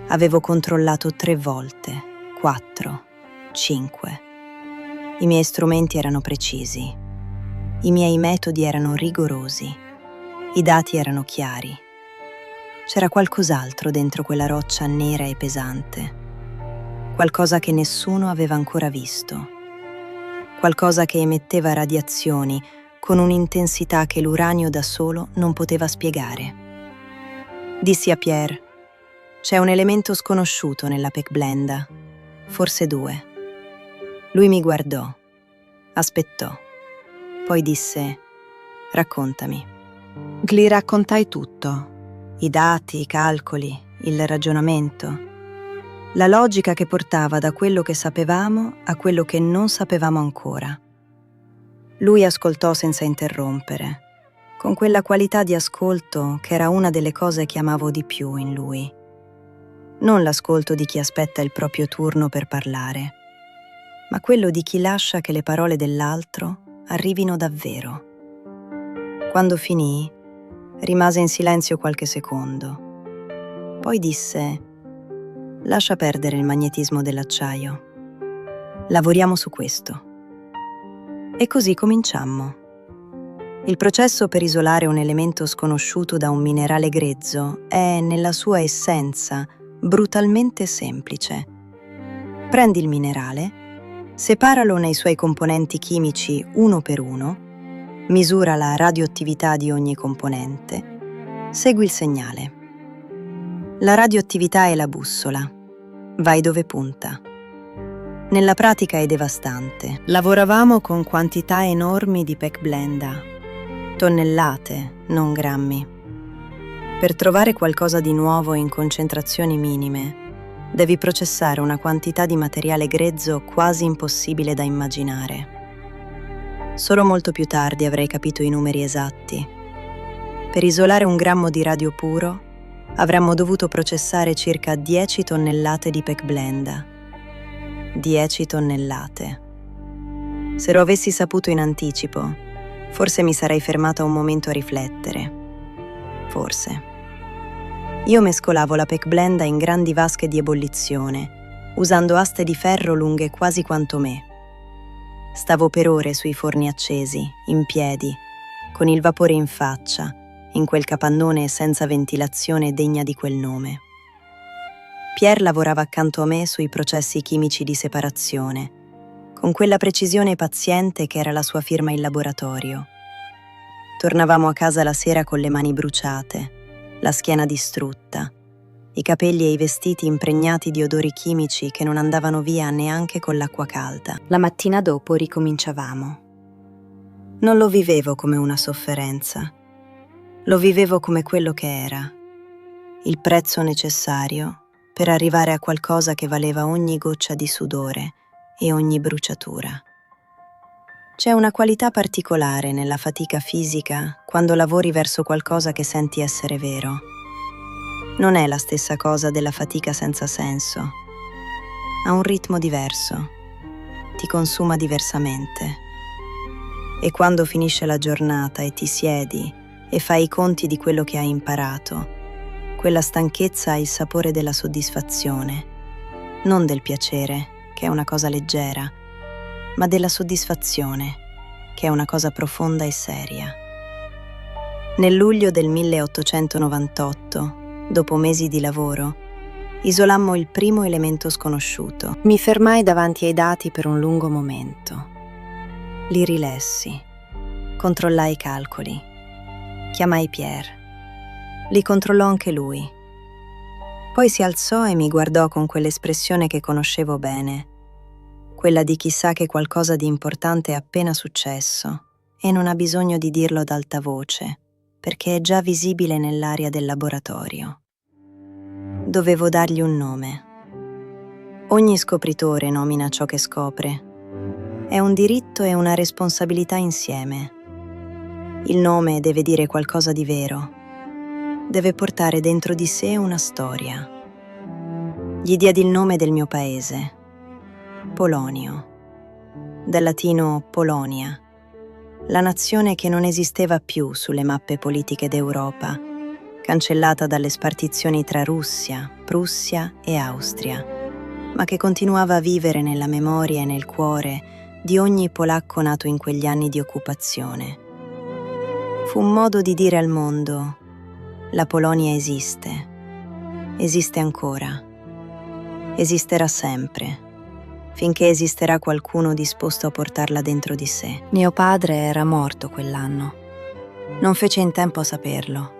Avevo controllato 3 volte, 4, 5. I miei strumenti erano precisi. I miei metodi erano rigorosi. I dati erano chiari. C'era qualcos'altro dentro quella roccia nera e pesante. Qualcosa che nessuno aveva ancora visto. Qualcosa che emetteva radiazioni con un'intensità che l'uranio da solo non poteva spiegare. Dissi a Pierre: c'è un elemento sconosciuto nella pechblenda, forse 2. Lui mi guardò, aspettò, poi disse: raccontami. Gli raccontai tutto, i dati, i calcoli, il ragionamento, la logica che portava da quello che sapevamo a quello che non sapevamo ancora. Lui ascoltò senza interrompere, con quella qualità di ascolto che era una delle cose che amavo di più in lui. Non l'ascolto di chi aspetta il proprio turno per parlare, ma quello di chi lascia che le parole dell'altro arrivino davvero. Quando finì, rimase in silenzio qualche secondo. Poi disse: lascia perdere il magnetismo dell'acciaio. Lavoriamo su questo. E così cominciammo. Il processo per isolare un elemento sconosciuto da un minerale grezzo è, nella sua essenza, brutalmente semplice. Prendi il minerale, separalo nei suoi componenti chimici uno per uno, misura la radioattività di ogni componente, segui il segnale. La radioattività è la bussola. Vai dove punta. Nella pratica è devastante. Lavoravamo con quantità enormi di pechblenda, tonnellate, non grammi. Per trovare qualcosa di nuovo in concentrazioni minime, devi processare una quantità di materiale grezzo quasi impossibile da immaginare. Solo molto più tardi avrei capito i numeri esatti. Per isolare 1 grammo di radio puro, avremmo dovuto processare circa 10 tonnellate di pechblenda. 10 tonnellate. Se lo avessi saputo in anticipo, forse mi sarei fermata un momento a riflettere. Forse. Io mescolavo la pechblenda in grandi vasche di ebollizione, usando aste di ferro lunghe quasi quanto me. Stavo per ore sui forni accesi, in piedi, con il vapore in faccia, in quel capannone senza ventilazione degna di quel nome. Pierre lavorava accanto a me sui processi chimici di separazione, con quella precisione paziente che era la sua firma in laboratorio. Tornavamo a casa la sera con le mani bruciate, la schiena distrutta, i capelli e i vestiti impregnati di odori chimici che non andavano via neanche con l'acqua calda. La mattina dopo ricominciavamo. Non lo vivevo come una sofferenza, lo vivevo come quello che era, il prezzo necessario per arrivare a qualcosa che valeva ogni goccia di sudore e ogni bruciatura. C'è una qualità particolare nella fatica fisica quando lavori verso qualcosa che senti essere vero. Non è la stessa cosa della fatica senza senso. Ha un ritmo diverso, ti consuma diversamente. E quando finisce la giornata e ti siedi e fai i conti di quello che hai imparato, quella stanchezza ha il sapore della soddisfazione, non del piacere, che è una cosa leggera, ma della soddisfazione, che è una cosa profonda e seria. Nel luglio del 1898, dopo mesi di lavoro, isolammo il primo elemento sconosciuto. Mi fermai davanti ai dati per un lungo momento. Li rilessi, controllai i calcoli, chiamai Pierre. Li controllò anche lui. Poi si alzò e mi guardò con quell'espressione che conoscevo bene, quella di chi sa che qualcosa di importante è appena successo e non ha bisogno di dirlo ad alta voce, perché è già visibile nell'aria del laboratorio. Dovevo dargli un nome. Ogni scopritore nomina ciò che scopre. È un diritto e una responsabilità insieme. Il nome deve dire qualcosa di vero. Deve portare dentro di sé una storia. Gli diedi il nome del mio paese. Polonio, dal latino Polonia, la nazione che non esisteva più sulle mappe politiche d'Europa, cancellata dalle spartizioni tra Russia, Prussia e Austria, ma che continuava a vivere nella memoria e nel cuore di ogni polacco nato in quegli anni di occupazione. Fu un modo di dire al mondo: la Polonia esiste, esiste ancora, esisterà sempre, finché esisterà qualcuno disposto a portarla dentro di sé. Mio padre era morto quell'anno. Non fece in tempo a saperlo.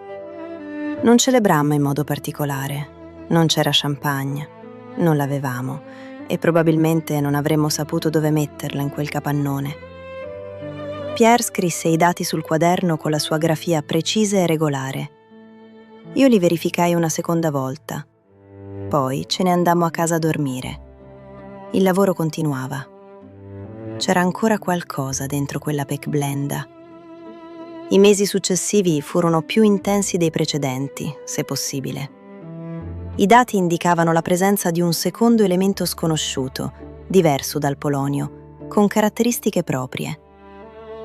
Non celebrammo in modo particolare. Non c'era champagne, non l'avevamo e probabilmente non avremmo saputo dove metterla in quel capannone. Pierre scrisse i dati sul quaderno con la sua grafia precisa e regolare. Io li verificai una seconda volta. Poi ce ne andammo a casa a dormire. Il lavoro continuava. C'era ancora qualcosa dentro quella pechblenda. I mesi successivi furono più intensi dei precedenti, se possibile. I dati indicavano la presenza di un secondo elemento sconosciuto, diverso dal polonio, con caratteristiche proprie.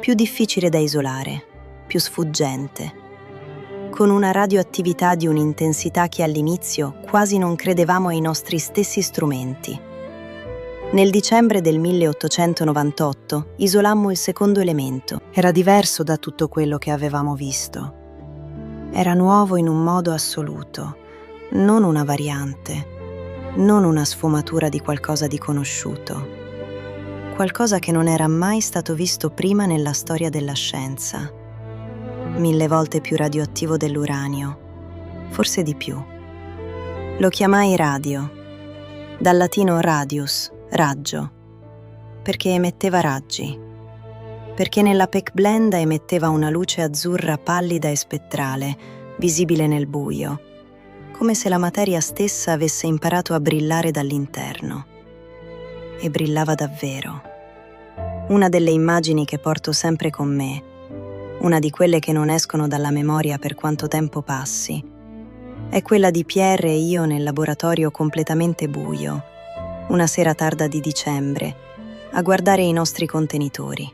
Più difficile da isolare, più sfuggente, con una radioattività di un'intensità che all'inizio quasi non credevamo ai nostri stessi strumenti. Nel dicembre del 1898 isolammo il secondo elemento. Era diverso da tutto quello che avevamo visto. Era nuovo in un modo assoluto, non una variante, non una sfumatura di qualcosa di conosciuto. Qualcosa che non era mai stato visto prima nella storia della scienza. 1000 volte più radioattivo dell'uranio, forse di più. Lo chiamai radio, dal latino radius, raggio, perché emetteva raggi, perché nella pechblenda emetteva una luce azzurra pallida e spettrale, visibile nel buio, come se la materia stessa avesse imparato a brillare dall'interno. E brillava davvero. Una delle immagini che porto sempre con me, una di quelle che non escono dalla memoria per quanto tempo passi, è quella di Pierre e io nel laboratorio completamente buio, una sera tarda di dicembre, a guardare i nostri contenitori.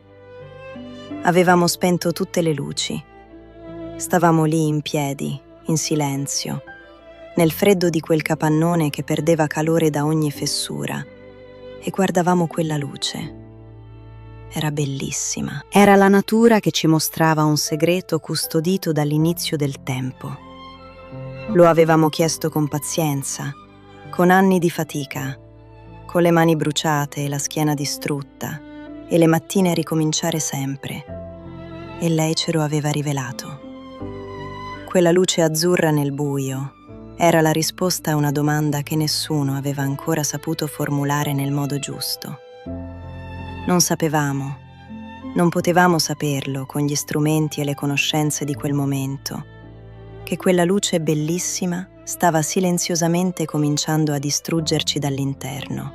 Avevamo spento tutte le luci. Stavamo lì in piedi, in silenzio, nel freddo di quel capannone che perdeva calore da ogni fessura, e guardavamo quella luce. Era bellissima. Era la natura che ci mostrava un segreto custodito dall'inizio del tempo. Lo avevamo chiesto con pazienza, con anni di fatica, con le mani bruciate e la schiena distrutta, e le mattine a ricominciare sempre. E lei ce lo aveva rivelato. Quella luce azzurra nel buio era la risposta a una domanda che nessuno aveva ancora saputo formulare nel modo giusto. Non sapevamo, non potevamo saperlo con gli strumenti e le conoscenze di quel momento, che quella luce bellissima stava silenziosamente cominciando a distruggerci dall'interno,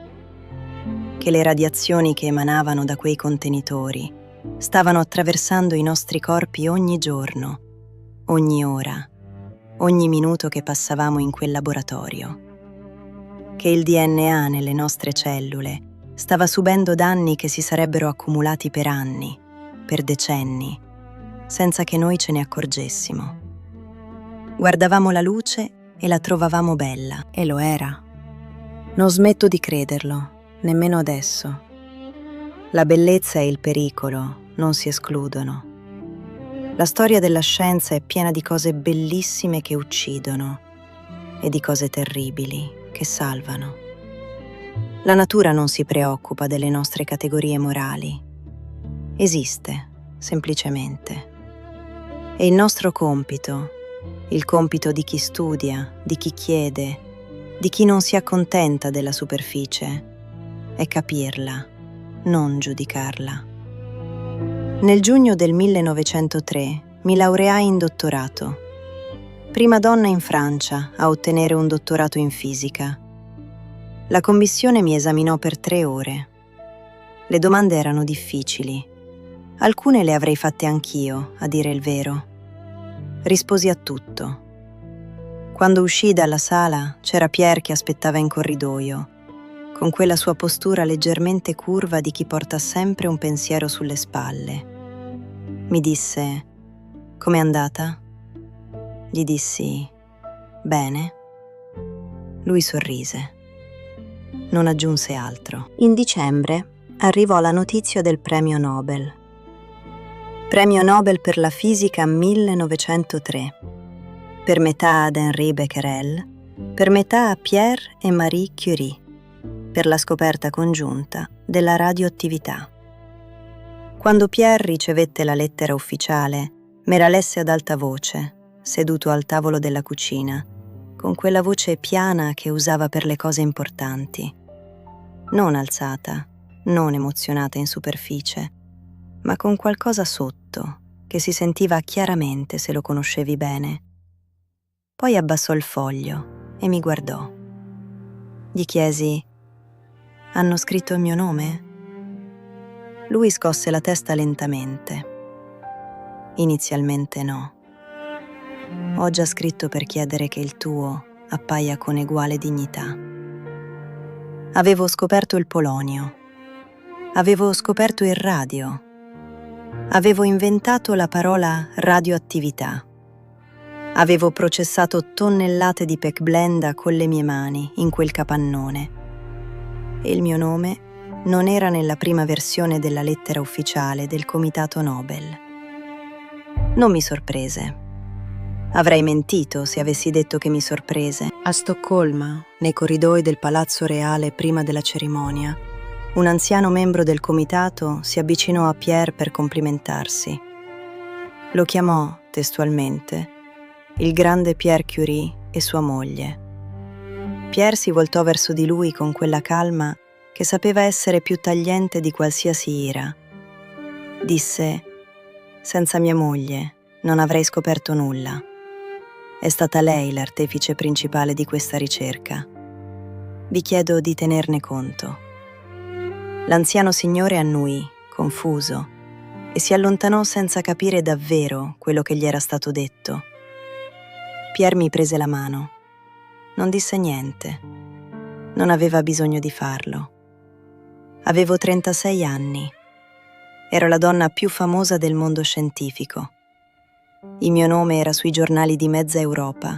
che le radiazioni che emanavano da quei contenitori stavano attraversando i nostri corpi ogni giorno, ogni ora, ogni minuto che passavamo in quel laboratorio, che il DNA nelle nostre cellule stava subendo danni che si sarebbero accumulati per anni, per decenni, senza che noi ce ne accorgessimo. Guardavamo la luce e la trovavamo bella, e lo era. Non smetto di crederlo, nemmeno adesso. La bellezza e il pericolo non si escludono. La storia della scienza è piena di cose bellissime che uccidono e di cose terribili che salvano. La natura non si preoccupa delle nostre categorie morali. Esiste, semplicemente. E il nostro compito, il compito di chi studia, di chi chiede, di chi non si accontenta della superficie, è capirla, non giudicarla. Nel giugno del 1903 mi laureai in dottorato. Prima donna in Francia a ottenere un dottorato in fisica. La commissione mi esaminò per 3 ore. Le domande erano difficili. Alcune le avrei fatte anch'io, a dire il vero. Risposi a tutto. Quando uscii dalla sala c'era Pierre che aspettava in corridoio, con quella sua postura leggermente curva di chi porta sempre un pensiero sulle spalle. Mi disse: «Com'è andata?» Gli dissi: «Bene». Lui sorrise. Non aggiunse altro. In dicembre arrivò la notizia del premio Nobel. Premio Nobel per la fisica 1903. Per metà ad Henri Becquerel, per metà a Pierre e Marie Curie, per la scoperta congiunta della radioattività. Quando Pierre ricevette la lettera ufficiale, me la lesse ad alta voce, seduto al tavolo della cucina, con quella voce piana che usava per le cose importanti. Non alzata, non emozionata in superficie, ma con qualcosa sotto, che si sentiva chiaramente se lo conoscevi bene. Poi abbassò il foglio e mi guardò. Gli chiesi: «Hanno scritto il mio nome?» Lui scosse la testa lentamente. «Inizialmente no. Ho già scritto per chiedere che il tuo appaia con uguale dignità. Avevo scoperto il polonio. Avevo scoperto il radio. Avevo inventato la parola radioattività. Avevo processato tonnellate di pechblenda con le mie mani in quel capannone. E il mio nome non era nella prima versione della lettera ufficiale del Comitato Nobel. Non mi sorprese. Avrei mentito se avessi detto che mi sorprese. A Stoccolma, nei corridoi del Palazzo Reale prima della cerimonia, un anziano membro del comitato si avvicinò a Pierre per complimentarsi. Lo chiamò, testualmente, il grande Pierre Curie e sua moglie. Pierre si voltò verso di lui con quella calma che sapeva essere più tagliente di qualsiasi ira. Disse: «Senza mia moglie non avrei scoperto nulla». È stata lei l'artefice principale di questa ricerca. Vi chiedo di tenerne conto. L'anziano signore annui, confuso, e si allontanò senza capire davvero quello che gli era stato detto. Pierre mi prese la mano. Non disse niente. Non aveva bisogno di farlo. Avevo 36 anni. Ero la donna più famosa del mondo scientifico. Il mio nome era sui giornali di mezza Europa.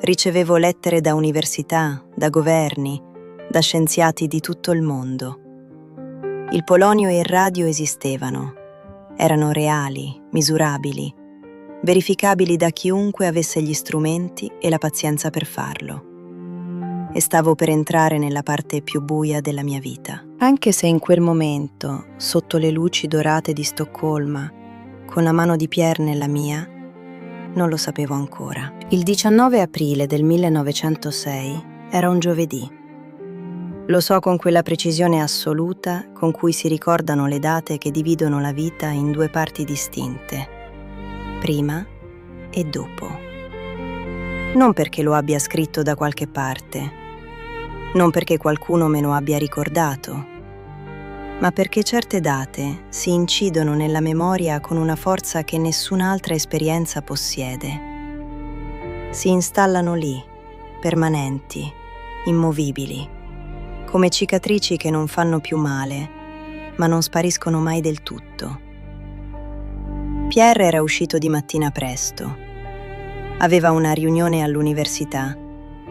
Ricevevo lettere da università, da governi, da scienziati di tutto il mondo. Il polonio e il radio esistevano. Erano reali, misurabili, verificabili da chiunque avesse gli strumenti e la pazienza per farlo. E stavo per entrare nella parte più buia della mia vita. Anche se in quel momento, sotto le luci dorate di Stoccolma, con la mano di Pierre nella mia, non lo sapevo ancora. Il 19 aprile del 1906 era un giovedì. Lo so con quella precisione assoluta con cui si ricordano le date che dividono la vita in due parti distinte, prima e dopo. Non perché lo abbia scritto da qualche parte, non perché qualcuno me lo abbia ricordato, ma perché certe date si incidono nella memoria con una forza che nessun'altra esperienza possiede. Si installano lì, permanenti, immovibili, come cicatrici che non fanno più male, ma non spariscono mai del tutto. Pierre era uscito di mattina presto. Aveva una riunione all'università.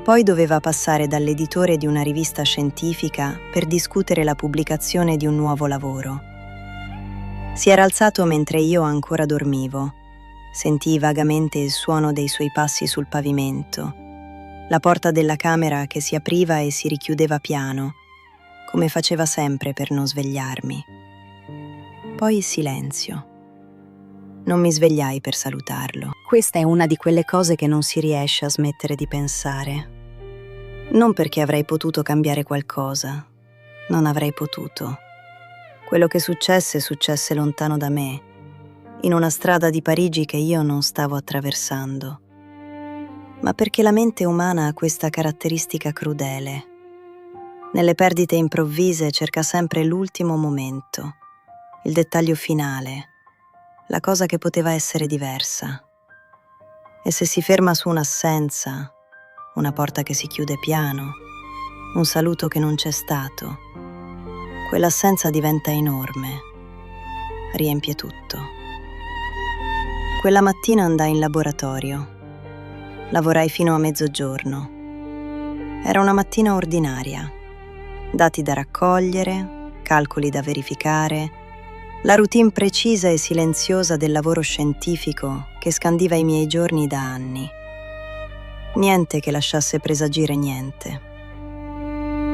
Poi doveva passare dall'editore di una rivista scientifica per discutere la pubblicazione di un nuovo lavoro. Si era alzato mentre io ancora dormivo. Sentii vagamente il suono dei suoi passi sul pavimento, la porta della camera che si apriva e si richiudeva piano, come faceva sempre per non svegliarmi. Poi silenzio. Non mi svegliai per salutarlo. Questa è una di quelle cose che non si riesce a smettere di pensare. Non perché avrei potuto cambiare qualcosa. Non avrei potuto. Quello che successe lontano da me, in una strada di Parigi che io non stavo attraversando. Ma perché la mente umana ha questa caratteristica crudele. Nelle perdite improvvise cerca sempre l'ultimo momento, il dettaglio finale, la cosa che poteva essere diversa. E se si ferma su un'assenza, una porta che si chiude piano, un saluto che non c'è stato, quell'assenza diventa enorme, riempie tutto. Quella mattina andai in laboratorio. Lavorai fino a mezzogiorno. Era una mattina ordinaria. Dati da raccogliere, calcoli da verificare, la routine precisa e silenziosa del lavoro scientifico che scandiva i miei giorni da anni. Niente che lasciasse presagire niente.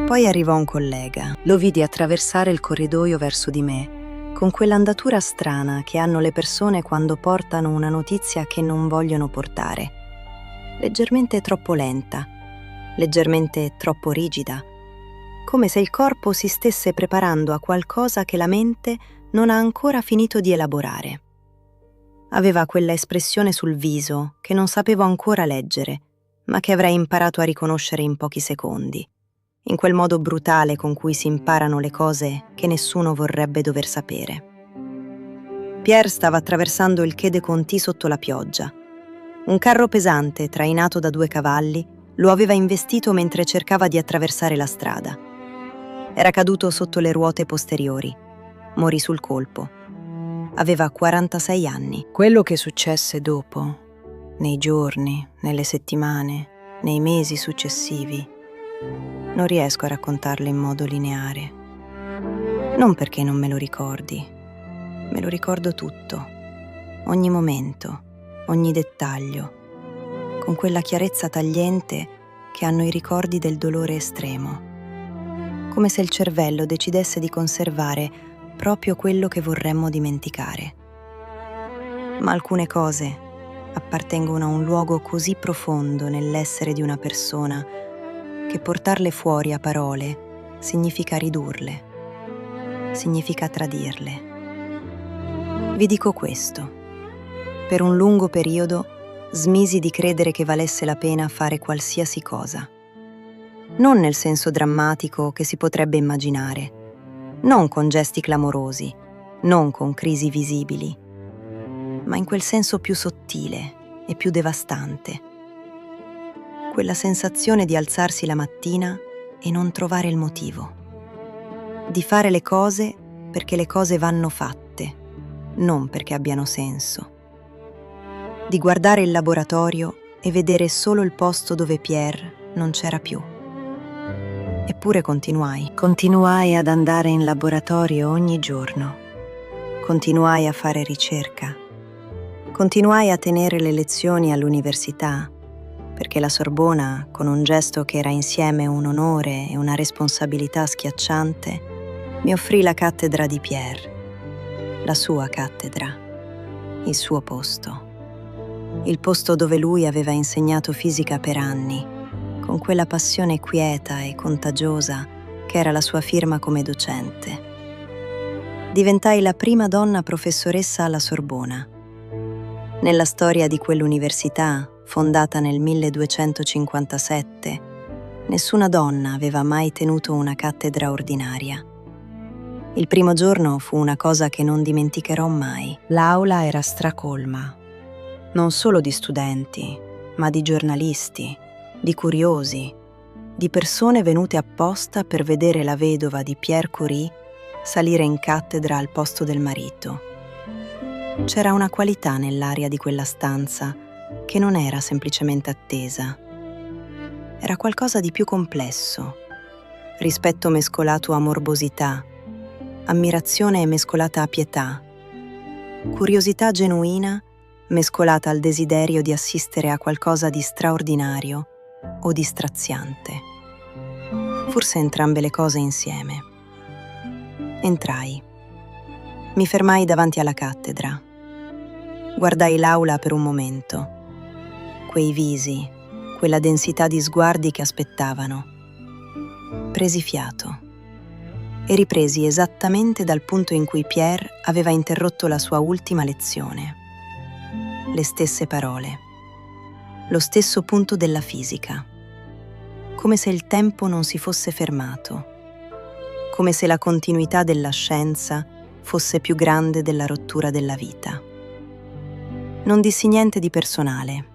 Poi arrivò un collega. Lo vidi attraversare il corridoio verso di me, con quell'andatura strana che hanno le persone quando portano una notizia che non vogliono portare. Leggermente troppo lenta, leggermente troppo rigida, come se il corpo si stesse preparando a qualcosa che la mente non ha ancora finito di elaborare. Aveva quella espressione sul viso che non sapevo ancora leggere, ma che avrei imparato a riconoscere in pochi secondi, in quel modo brutale con cui si imparano le cose che nessuno vorrebbe dover sapere. Pierre stava attraversando il Quai de Conti sotto la pioggia. Un carro pesante, trainato da 2 cavalli, lo aveva investito mentre cercava di attraversare la strada. Era caduto sotto le ruote posteriori. Morì sul colpo. Aveva 46 anni. Quello che successe dopo, nei giorni, nelle settimane, nei mesi successivi, non riesco a raccontarlo in modo lineare. Non perché non me lo ricordi. Me lo ricordo tutto. Ogni momento, ogni dettaglio, con quella chiarezza tagliente che hanno i ricordi del dolore estremo. Come se il cervello decidesse di conservare proprio quello che vorremmo dimenticare. Ma alcune cose appartengono a un luogo così profondo nell'essere di una persona che portarle fuori a parole significa ridurle, significa tradirle. Vi dico questo. Per un lungo periodo smisi di credere che valesse la pena fare qualsiasi cosa. Non nel senso drammatico che si potrebbe immaginare, non con gesti clamorosi, non con crisi visibili, ma in quel senso più sottile e più devastante. Quella sensazione di alzarsi la mattina e non trovare il motivo. Di fare le cose perché le cose vanno fatte, non perché abbiano senso. Di guardare il laboratorio e vedere solo il posto dove Pierre non c'era più. Eppure continuai ad andare in laboratorio ogni giorno. Continuai a fare ricerca. Continuai a tenere le lezioni all'università, perché la Sorbona, con un gesto che era insieme un onore e una responsabilità schiacciante, mi offrì la cattedra di Pierre, la sua cattedra, il suo posto. Il posto dove lui aveva insegnato fisica per anni, con quella passione quieta e contagiosa che era la sua firma come docente. Diventai la prima donna professoressa alla Sorbona. Nella storia di quell'università, fondata nel 1257, nessuna donna aveva mai tenuto una cattedra ordinaria. Il primo giorno fu una cosa che non dimenticherò mai. L'aula era stracolma, non solo di studenti, ma di giornalisti, di curiosi, di persone venute apposta per vedere la vedova di Pierre Curie salire in cattedra al posto del marito. C'era una qualità nell'aria di quella stanza che non era semplicemente attesa. Era qualcosa di più complesso, rispetto mescolato a morbosità, ammirazione mescolata a pietà, curiosità genuina mescolata al desiderio di assistere a qualcosa di straordinario o di straziante. Forse entrambe le cose insieme. Entrai. Mi fermai davanti alla cattedra. Guardai l'aula per un momento. Quei visi, quella densità di sguardi che aspettavano. Presi fiato e ripresi esattamente dal punto in cui Pierre aveva interrotto la sua ultima lezione. Le stesse parole, lo stesso punto della fisica, come se il tempo non si fosse fermato, come se la continuità della scienza fosse più grande della rottura della vita. Non dissi niente di personale,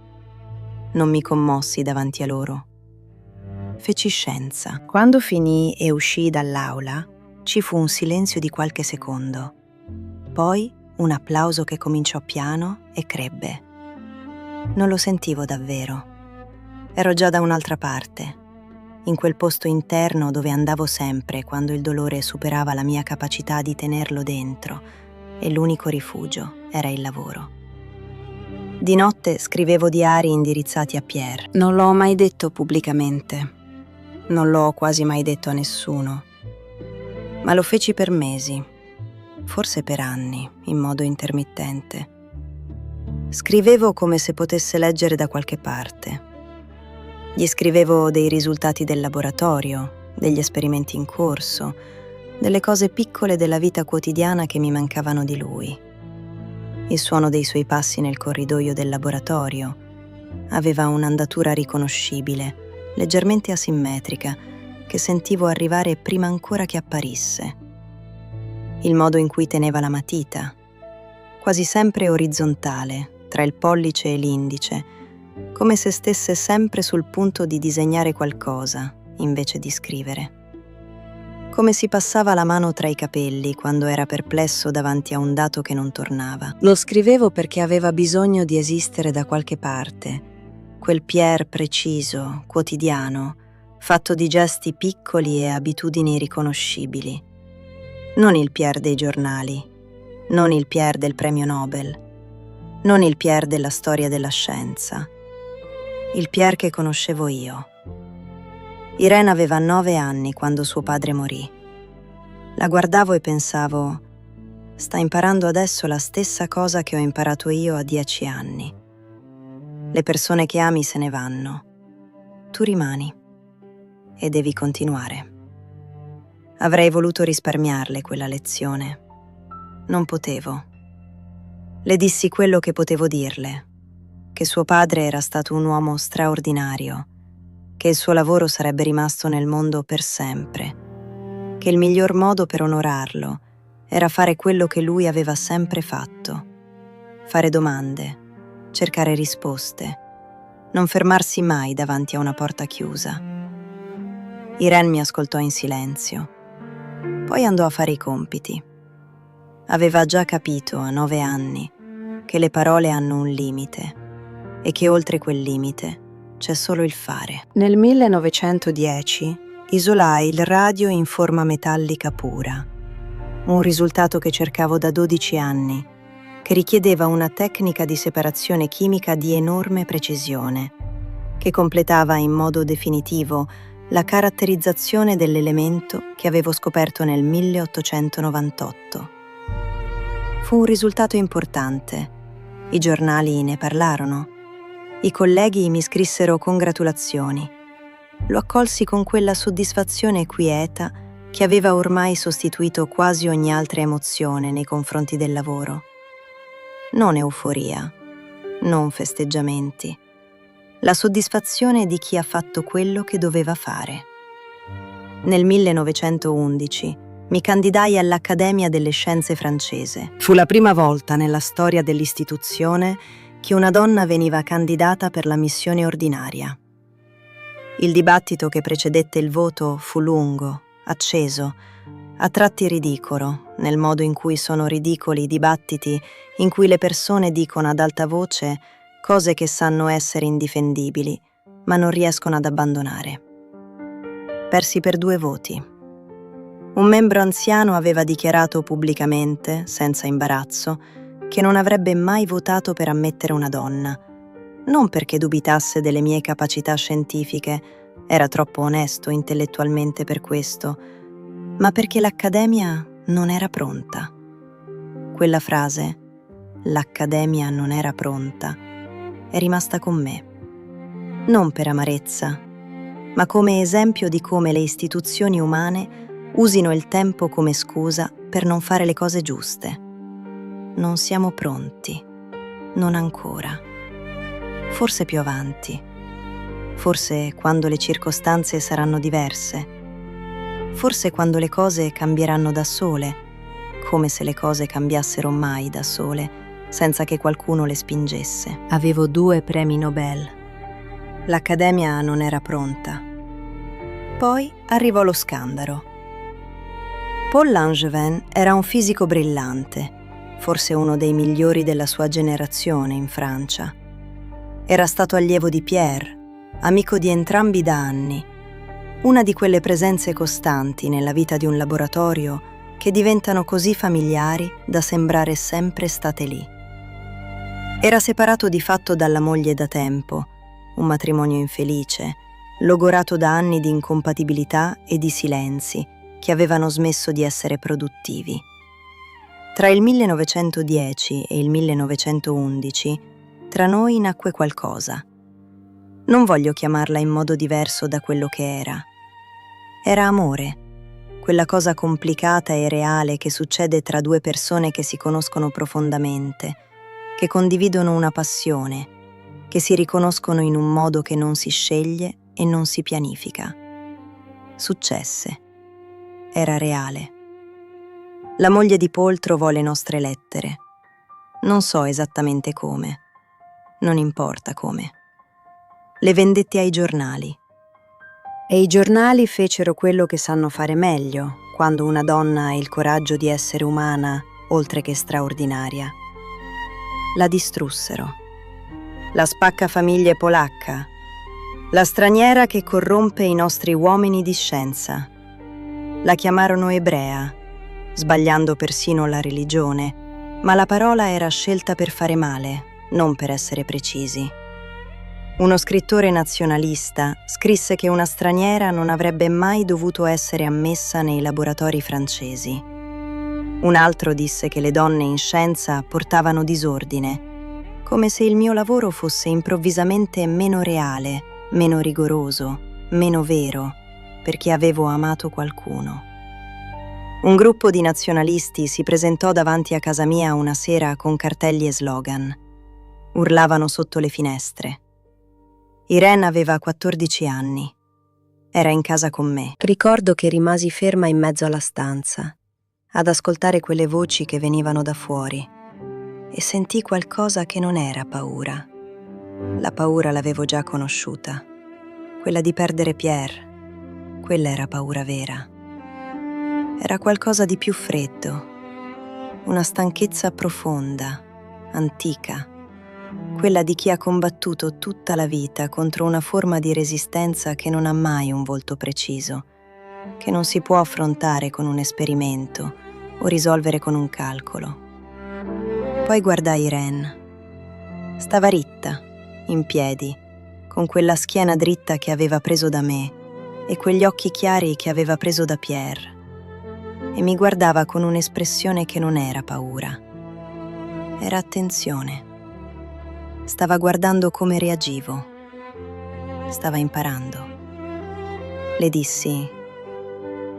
non mi commossi davanti a loro. Feci scienza. Quando finii e uscii dall'aula, ci fu un silenzio di qualche secondo. Poi un applauso che cominciò piano e crebbe. Non lo sentivo davvero. Ero già da un'altra parte, in quel posto interno dove andavo sempre quando il dolore superava la mia capacità di tenerlo dentro e l'unico rifugio era il lavoro. Di notte scrivevo diari indirizzati a Pierre. Non l'ho mai detto pubblicamente. Non l'ho quasi mai detto a nessuno. Ma lo feci per mesi. Forse per anni, in modo intermittente. Scrivevo come se potesse leggere da qualche parte. Gli scrivevo dei risultati del laboratorio, degli esperimenti in corso, delle cose piccole della vita quotidiana che mi mancavano di lui. Il suono dei suoi passi nel corridoio del laboratorio aveva un'andatura riconoscibile, leggermente asimmetrica, che sentivo arrivare prima ancora che apparisse. Il modo in cui teneva la matita, quasi sempre orizzontale, tra il pollice e l'indice, come se stesse sempre sul punto di disegnare qualcosa, invece di scrivere. Come si passava la mano tra i capelli quando era perplesso davanti a un dato che non tornava. Lo scrivevo perché aveva bisogno di esistere da qualche parte, quel Pierre preciso, quotidiano, fatto di gesti piccoli e abitudini riconoscibili. Non il Pierre dei giornali, non il Pierre del premio Nobel, non il Pierre della storia della scienza, il Pierre che conoscevo io. Irene aveva 9 anni quando suo padre morì. La guardavo e pensavo, sta imparando adesso la stessa cosa che ho imparato io a 10 anni. Le persone che ami se ne vanno. Tu rimani e devi continuare. Avrei voluto risparmiarle quella lezione. Non potevo. Le dissi quello che potevo dirle. che suo padre era stato un uomo straordinario, che il suo lavoro sarebbe rimasto nel mondo per sempre, che il miglior modo per onorarlo era fare quello che lui aveva sempre fatto: fare domande, cercare risposte, non fermarsi mai davanti a una porta chiusa. Irene mi ascoltò in silenzio. Poi andò a fare i compiti. Aveva già capito a 9 anni che le parole hanno un limite e che oltre quel limite c'è solo il fare. Nel 1910 isolai il radio in forma metallica pura, un risultato che cercavo da 12 anni, che richiedeva una tecnica di separazione chimica di enorme precisione, che completava in modo definitivo la caratterizzazione dell'elemento che avevo scoperto nel 1898. Fu un risultato importante. I giornali ne parlarono. I colleghi mi scrissero congratulazioni. Lo accolsi con quella soddisfazione quieta che aveva ormai sostituito quasi ogni altra emozione nei confronti del lavoro. Non euforia, non festeggiamenti. La soddisfazione di chi ha fatto quello che doveva fare. Nel 1911 mi candidai all'Accademia delle Scienze francese. Fu la prima volta nella storia dell'istituzione che una donna veniva candidata per la missione ordinaria. Il dibattito che precedette il voto fu lungo, acceso, a tratti ridicolo, nel modo in cui sono ridicoli i dibattiti in cui le persone dicono ad alta voce cose che sanno essere indifendibili, ma non riescono ad abbandonare. Persi per 2 voti. Un membro anziano aveva dichiarato pubblicamente, senza imbarazzo, che non avrebbe mai votato per ammettere una donna, non perché dubitasse delle mie capacità scientifiche, era troppo onesto intellettualmente per questo, ma perché l'Accademia non era pronta. Quella frase, l'Accademia non era pronta, è rimasta con me. Non per amarezza, ma come esempio di come le istituzioni umane usino il tempo come scusa per non fare le cose giuste. Non siamo pronti, non ancora. Forse più avanti, forse quando le circostanze saranno diverse, forse quando le cose cambieranno da sole, come se le cose cambiassero mai da sole, senza che qualcuno le spingesse. Avevo 2 premi Nobel. L'Accademia non era pronta. Poi arrivò lo scandalo. Paul Langevin era un fisico brillante, forse uno dei migliori della sua generazione in Francia. Era stato allievo di Pierre, amico di entrambi da anni, una di quelle presenze costanti nella vita di un laboratorio che diventano così familiari da sembrare sempre state lì. Era separato di fatto dalla moglie da tempo, un matrimonio infelice, logorato da anni di incompatibilità e di silenzi che avevano smesso di essere produttivi. Tra il 1910 e il 1911, tra noi nacque qualcosa. Non voglio chiamarla in modo diverso da quello che era. Era amore, quella cosa complicata e reale che succede tra 2 persone che si conoscono profondamente, che condividono una passione, che si riconoscono in un modo che non si sceglie e non si pianifica. Successe. Era reale. La moglie di Paul trovò le nostre lettere. Non so esattamente come. Non importa come. Le vendette ai giornali. E i giornali fecero quello che sanno fare meglio quando una donna ha il coraggio di essere umana oltre che straordinaria. La distrussero. La spaccafamiglie polacca. La straniera che corrompe i nostri uomini di scienza. La chiamarono ebrea, sbagliando persino la religione, ma la parola era scelta per fare male, non per essere precisi. Uno scrittore nazionalista scrisse che una straniera non avrebbe mai dovuto essere ammessa nei laboratori francesi. Un altro disse che le donne in scienza portavano disordine, come se il mio lavoro fosse improvvisamente meno reale, meno rigoroso, meno vero, perché avevo amato qualcuno. Un gruppo di nazionalisti si presentò davanti a casa mia una sera con cartelli e slogan. Urlavano sotto le finestre. Irene aveva 14 anni. Era in casa con me. Ricordo che rimasi ferma in mezzo alla stanza, ad ascoltare quelle voci che venivano da fuori, e sentii qualcosa che non era paura. La paura l'avevo già conosciuta. Quella di perdere Pierre. Quella era paura vera. Era qualcosa di più freddo. Una stanchezza profonda, antica. Quella di chi ha combattuto tutta la vita contro una forma di resistenza che non ha mai un volto preciso, che non si può affrontare con un esperimento o risolvere con un calcolo. Poi guardai Irene. Stava ritta, in piedi, con quella schiena dritta che aveva preso da me e quegli occhi chiari che aveva preso da Pierre, e mi guardava con un'espressione che non era paura, era attenzione. Stava guardando come reagivo. Stava imparando. Le dissi: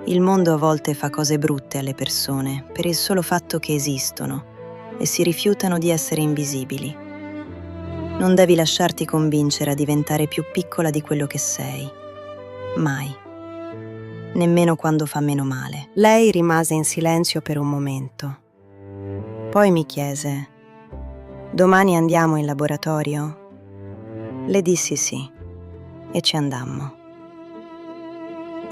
il mondo a volte fa cose brutte alle persone per il solo fatto che esistono e si rifiutano di essere invisibili. Non devi lasciarti convincere a diventare più piccola di quello che sei. Mai. Nemmeno quando fa meno male. Lei rimase in silenzio per un momento. Poi mi chiese: domani andiamo in laboratorio? Le dissi sì, e ci andammo.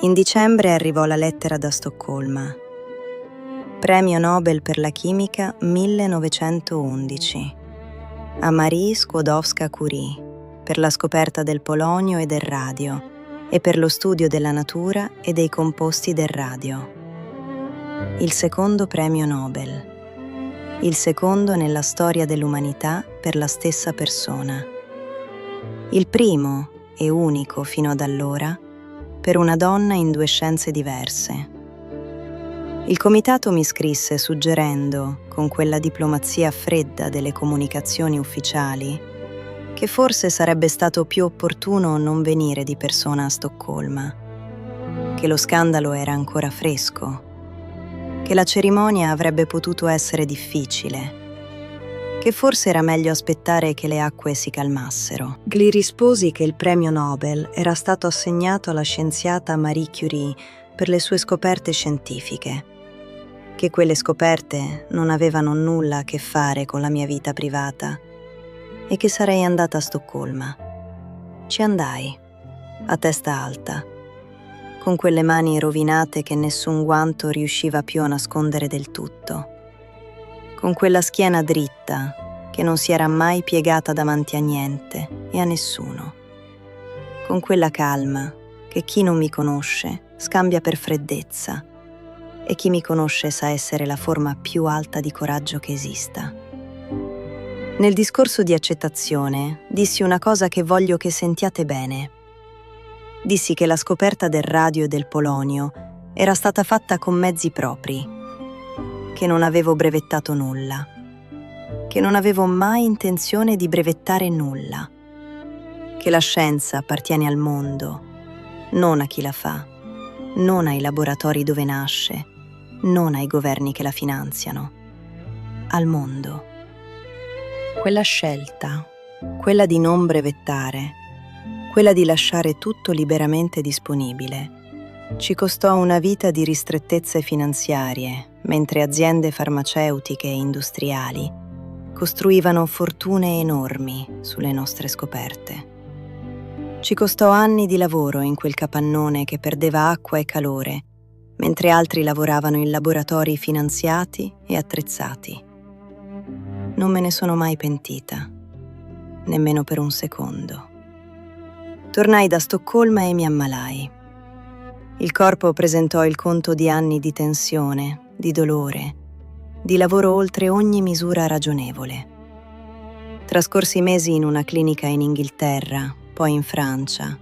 In dicembre arrivò la lettera da Stoccolma. Premio Nobel per la chimica 1911 a Marie Skłodowska-Curie per la scoperta del polonio e del radio e per lo studio della natura e dei composti del radio. Il secondo premio Nobel. Il secondo nella storia dell'umanità per la stessa persona. Il primo e unico fino ad allora per una donna in 2 scienze diverse. Il comitato mi scrisse suggerendo, con quella diplomazia fredda delle comunicazioni ufficiali, che forse sarebbe stato più opportuno non venire di persona a Stoccolma, che lo scandalo era ancora fresco, che la cerimonia avrebbe potuto essere difficile, che forse era meglio aspettare che le acque si calmassero. Gli risposi che il premio Nobel era stato assegnato alla scienziata Marie Curie per le sue scoperte scientifiche, che quelle scoperte non avevano nulla a che fare con la mia vita privata e che sarei andata a Stoccolma. Ci andai, a testa alta, con quelle mani rovinate che nessun guanto riusciva più a nascondere del tutto, con quella schiena dritta che non si era mai piegata davanti a niente e a nessuno, con quella calma che chi non mi conosce scambia per freddezza e chi mi conosce sa essere la forma più alta di coraggio che esista. Nel discorso di accettazione dissi una cosa che voglio che sentiate bene. Dissi che la scoperta del radio e del polonio era stata fatta con mezzi propri, che non avevo brevettato nulla, che non avevo mai intenzione di brevettare nulla, che la scienza appartiene al mondo, non a chi la fa, non ai laboratori dove nasce, non ai governi che la finanziano, al mondo. Quella scelta, quella di non brevettare, quella di lasciare tutto liberamente disponibile, ci costò una vita di ristrettezze finanziarie, mentre aziende farmaceutiche e industriali costruivano fortune enormi sulle nostre scoperte. Ci costò anni di lavoro in quel capannone che perdeva acqua e calore, mentre altri lavoravano in laboratori finanziati e attrezzati. Non me ne sono mai pentita, nemmeno per un secondo. Tornai da Stoccolma e mi ammalai. Il corpo presentò il conto di anni di tensione, di dolore, di lavoro oltre ogni misura ragionevole. Trascorsi mesi in una clinica in Inghilterra, poi in Francia,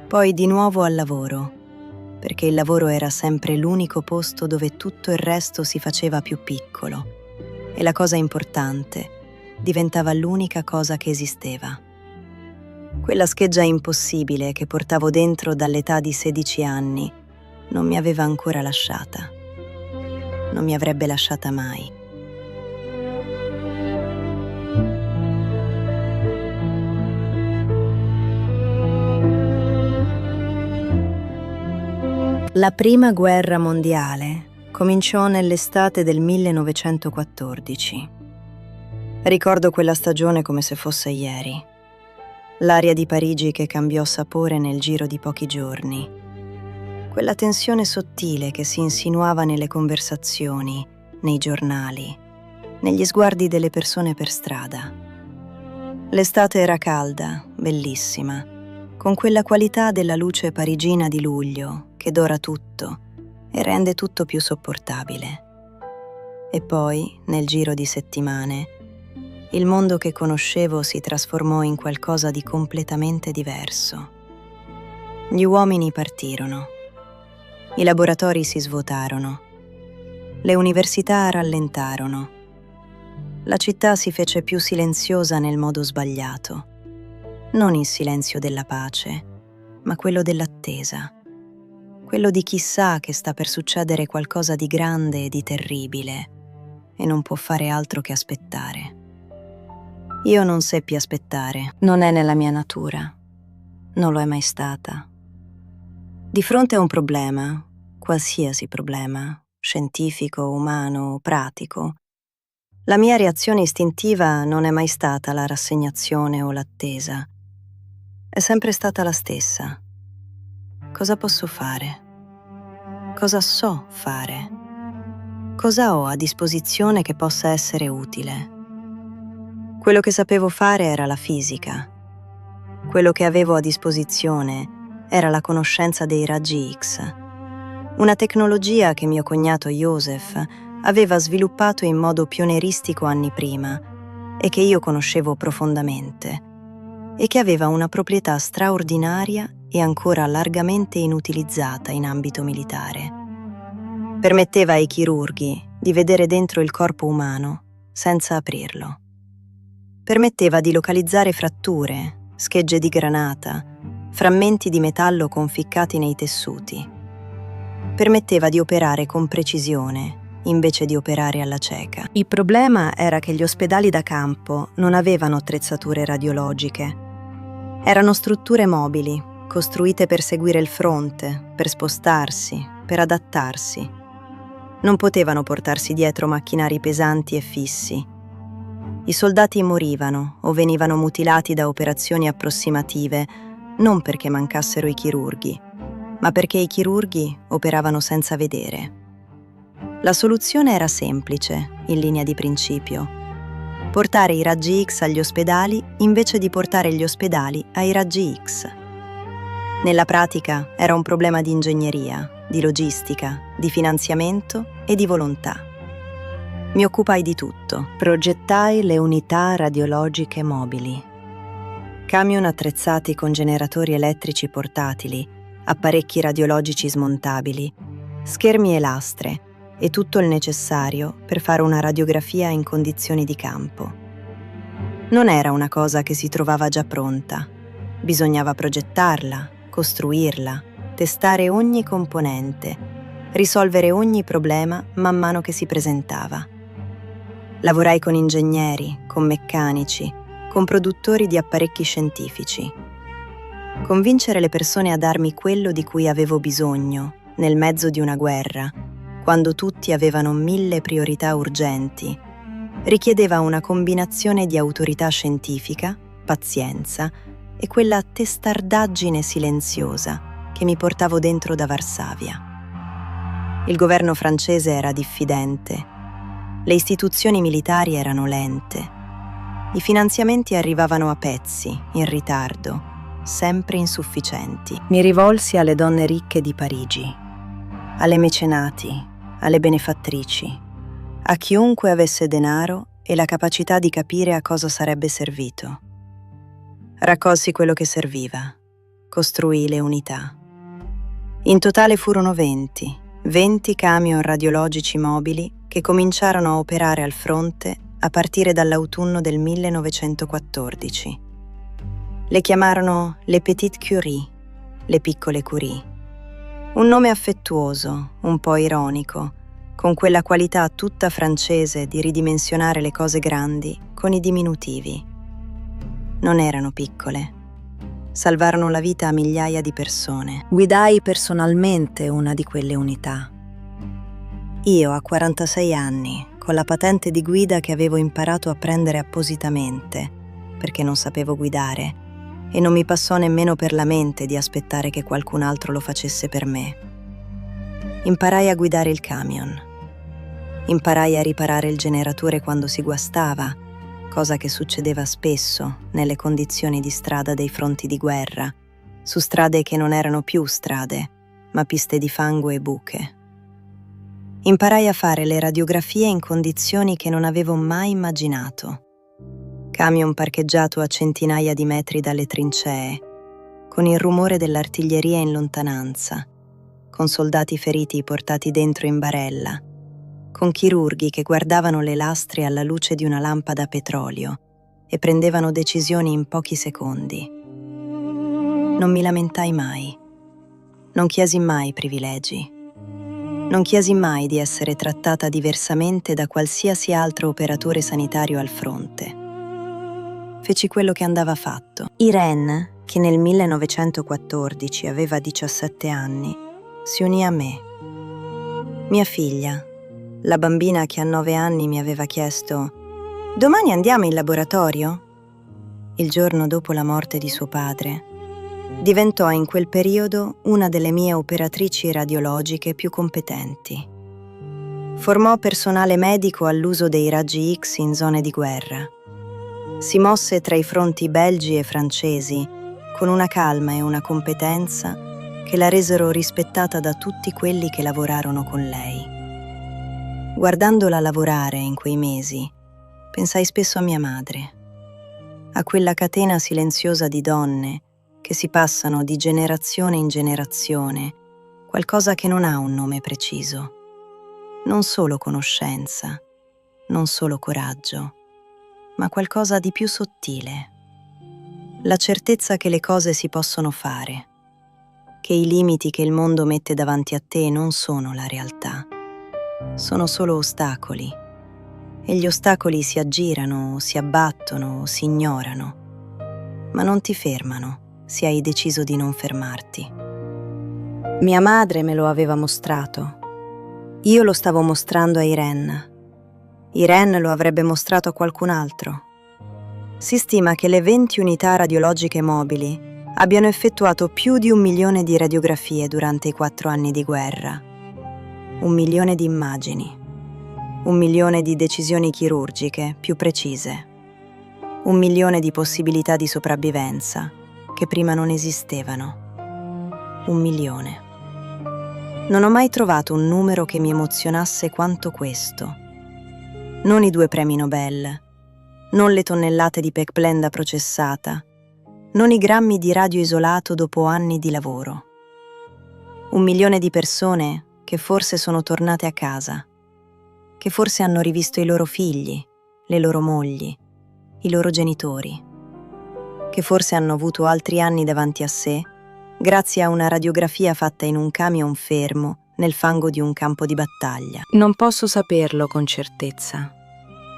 poi di nuovo al lavoro, perché il lavoro era sempre l'unico posto dove tutto il resto si faceva più piccolo e la cosa importante diventava l'unica cosa che esisteva. Quella scheggia impossibile che portavo dentro dall'età di 16 anni non mi aveva ancora lasciata. Non mi avrebbe lasciata mai. La prima guerra mondiale cominciò nell'estate del 1914. Ricordo quella stagione come se fosse ieri. L'aria di Parigi che cambiò sapore nel giro di pochi giorni. Quella tensione sottile che si insinuava nelle conversazioni, nei giornali, negli sguardi delle persone per strada. L'estate era calda, bellissima, con quella qualità della luce parigina di luglio che dora tutto e rende tutto più sopportabile. E poi, nel giro di settimane, il mondo che conoscevo si trasformò in qualcosa di completamente diverso. Gli uomini partirono, i laboratori si svuotarono, le università rallentarono, la città si fece più silenziosa nel modo sbagliato. Non il silenzio della pace, ma quello dell'attesa. Quello di chi sa che sta per succedere qualcosa di grande e di terribile e non può fare altro che aspettare. Io non seppi aspettare, non è nella mia natura, non lo è mai stata. Di fronte a un problema, qualsiasi problema, scientifico, umano, pratico, la mia reazione istintiva non è mai stata la rassegnazione o l'attesa. È sempre stata la stessa. Cosa posso fare? Cosa so fare? Cosa ho a disposizione che possa essere utile? Quello che sapevo fare era la fisica. Quello che avevo a disposizione era la conoscenza dei raggi X, una tecnologia che mio cognato Joseph aveva sviluppato in modo pionieristico anni prima e che io conoscevo profondamente e che aveva una proprietà straordinaria e ancora largamente inutilizzata in ambito militare. Permetteva ai chirurghi di vedere dentro il corpo umano senza aprirlo. Permetteva di localizzare fratture, schegge di granata, frammenti di metallo conficcati nei tessuti. Permetteva di operare con precisione invece di operare alla cieca. Il problema era che gli ospedali da campo non avevano attrezzature radiologiche. Erano strutture mobili, costruite per seguire il fronte, per spostarsi, per adattarsi. Non potevano portarsi dietro macchinari pesanti e fissi. I soldati morivano o venivano mutilati da operazioni approssimative non perché mancassero i chirurghi, ma perché i chirurghi operavano senza vedere. La soluzione era semplice, in linea di principio: portare i raggi X agli ospedali invece di portare gli ospedali ai raggi X. Nella pratica era un problema di ingegneria, di logistica, di finanziamento e di volontà. Mi occupai di tutto. Progettai le unità radiologiche mobili. Camion attrezzati con generatori elettrici portatili, apparecchi radiologici smontabili, schermi e lastre e tutto il necessario per fare una radiografia in condizioni di campo. Non era una cosa che si trovava già pronta. Bisognava progettarla, costruirla, testare ogni componente, risolvere ogni problema man mano che si presentava. Lavorai con ingegneri, con meccanici, con produttori di apparecchi scientifici. Convincere le persone a darmi quello di cui avevo bisogno nel mezzo di una guerra, quando tutti avevano 1000 priorità urgenti, richiedeva una combinazione di autorità scientifica, pazienza e quella testardaggine silenziosa che mi portavo dentro da Varsavia. Il governo francese era diffidente, le istituzioni militari erano lente, i finanziamenti arrivavano a pezzi, in ritardo, sempre insufficienti. Mi rivolsi alle donne ricche di Parigi, alle mecenati, alle benefattrici, a chiunque avesse denaro e la capacità di capire a cosa sarebbe servito. Raccolsi quello che serviva, costruì le unità. In totale furono 20 camion radiologici mobili che cominciarono a operare al fronte a partire dall'autunno del 1914. Le chiamarono le Petites Curie, le piccole Curie. Un nome affettuoso, un po' ironico, con quella qualità tutta francese di ridimensionare le cose grandi con i diminutivi. Non erano piccole. Salvarono la vita a migliaia di persone. Guidai personalmente una di quelle unità. Io, a 46 anni, con la patente di guida che avevo imparato a prendere appositamente, perché non sapevo guidare, e non mi passò nemmeno per la mente di aspettare che qualcun altro lo facesse per me. Imparai a guidare il camion. Imparai a riparare il generatore quando si guastava, cosa che succedeva spesso nelle condizioni di strada dei fronti di guerra, su strade che non erano più strade, ma piste di fango e buche. Imparai a fare le radiografie in condizioni che non avevo mai immaginato. Camion parcheggiato a centinaia di metri dalle trincee, con il rumore dell'artiglieria in lontananza, con soldati feriti portati dentro in barella, con chirurghi che guardavano le lastre alla luce di una lampada a petrolio e prendevano decisioni in pochi secondi. Non mi lamentai mai. Non chiesi mai privilegi. Non chiesi mai di essere trattata diversamente da qualsiasi altro operatore sanitario al fronte. Feci quello che andava fatto. Irene, che nel 1914 aveva 17 anni, si unì a me. Mia figlia, la bambina che a 9 anni mi aveva chiesto: «Domani andiamo in laboratorio?» Il giorno dopo la morte di suo padre, diventò in quel periodo una delle mie operatrici radiologiche più competenti. Formò personale medico all'uso dei raggi X in zone di guerra. Si mosse tra i fronti belgi e francesi con una calma e una competenza che la resero rispettata da tutti quelli che lavorarono con lei. Guardandola lavorare in quei mesi, pensai spesso a mia madre, a quella catena silenziosa di donne che si passano di generazione in generazione, qualcosa che non ha un nome preciso, non solo conoscenza, non solo coraggio, ma qualcosa di più sottile. La certezza che le cose si possono fare, che i limiti che il mondo mette davanti a te non sono la realtà, sono solo ostacoli, e gli ostacoli si aggirano, o si abbattono, o si ignorano, ma non ti fermano se hai deciso di non fermarti. Mia madre me lo aveva mostrato. Io lo stavo mostrando a Irene. Irene lo avrebbe mostrato a qualcun altro. Si stima che le 20 unità radiologiche mobili abbiano effettuato più di 1 milione di radiografie durante i 4 anni di guerra. 1 milione di immagini. 1 milione di decisioni chirurgiche più precise. 1 milione di possibilità di sopravvivenza che prima non esistevano. 1 milione. Non ho mai trovato un numero che mi emozionasse quanto questo. Non i 2 premi Nobel, non le tonnellate di pecblenda processata, non i grammi di radio isolato dopo anni di lavoro. 1 milione di persone che forse sono tornate a casa, che forse hanno rivisto i loro figli, le loro mogli, i loro genitori, che forse hanno avuto altri anni davanti a sé grazie a una radiografia fatta in un camion fermo nel fango di un campo di battaglia. Non posso saperlo con certezza.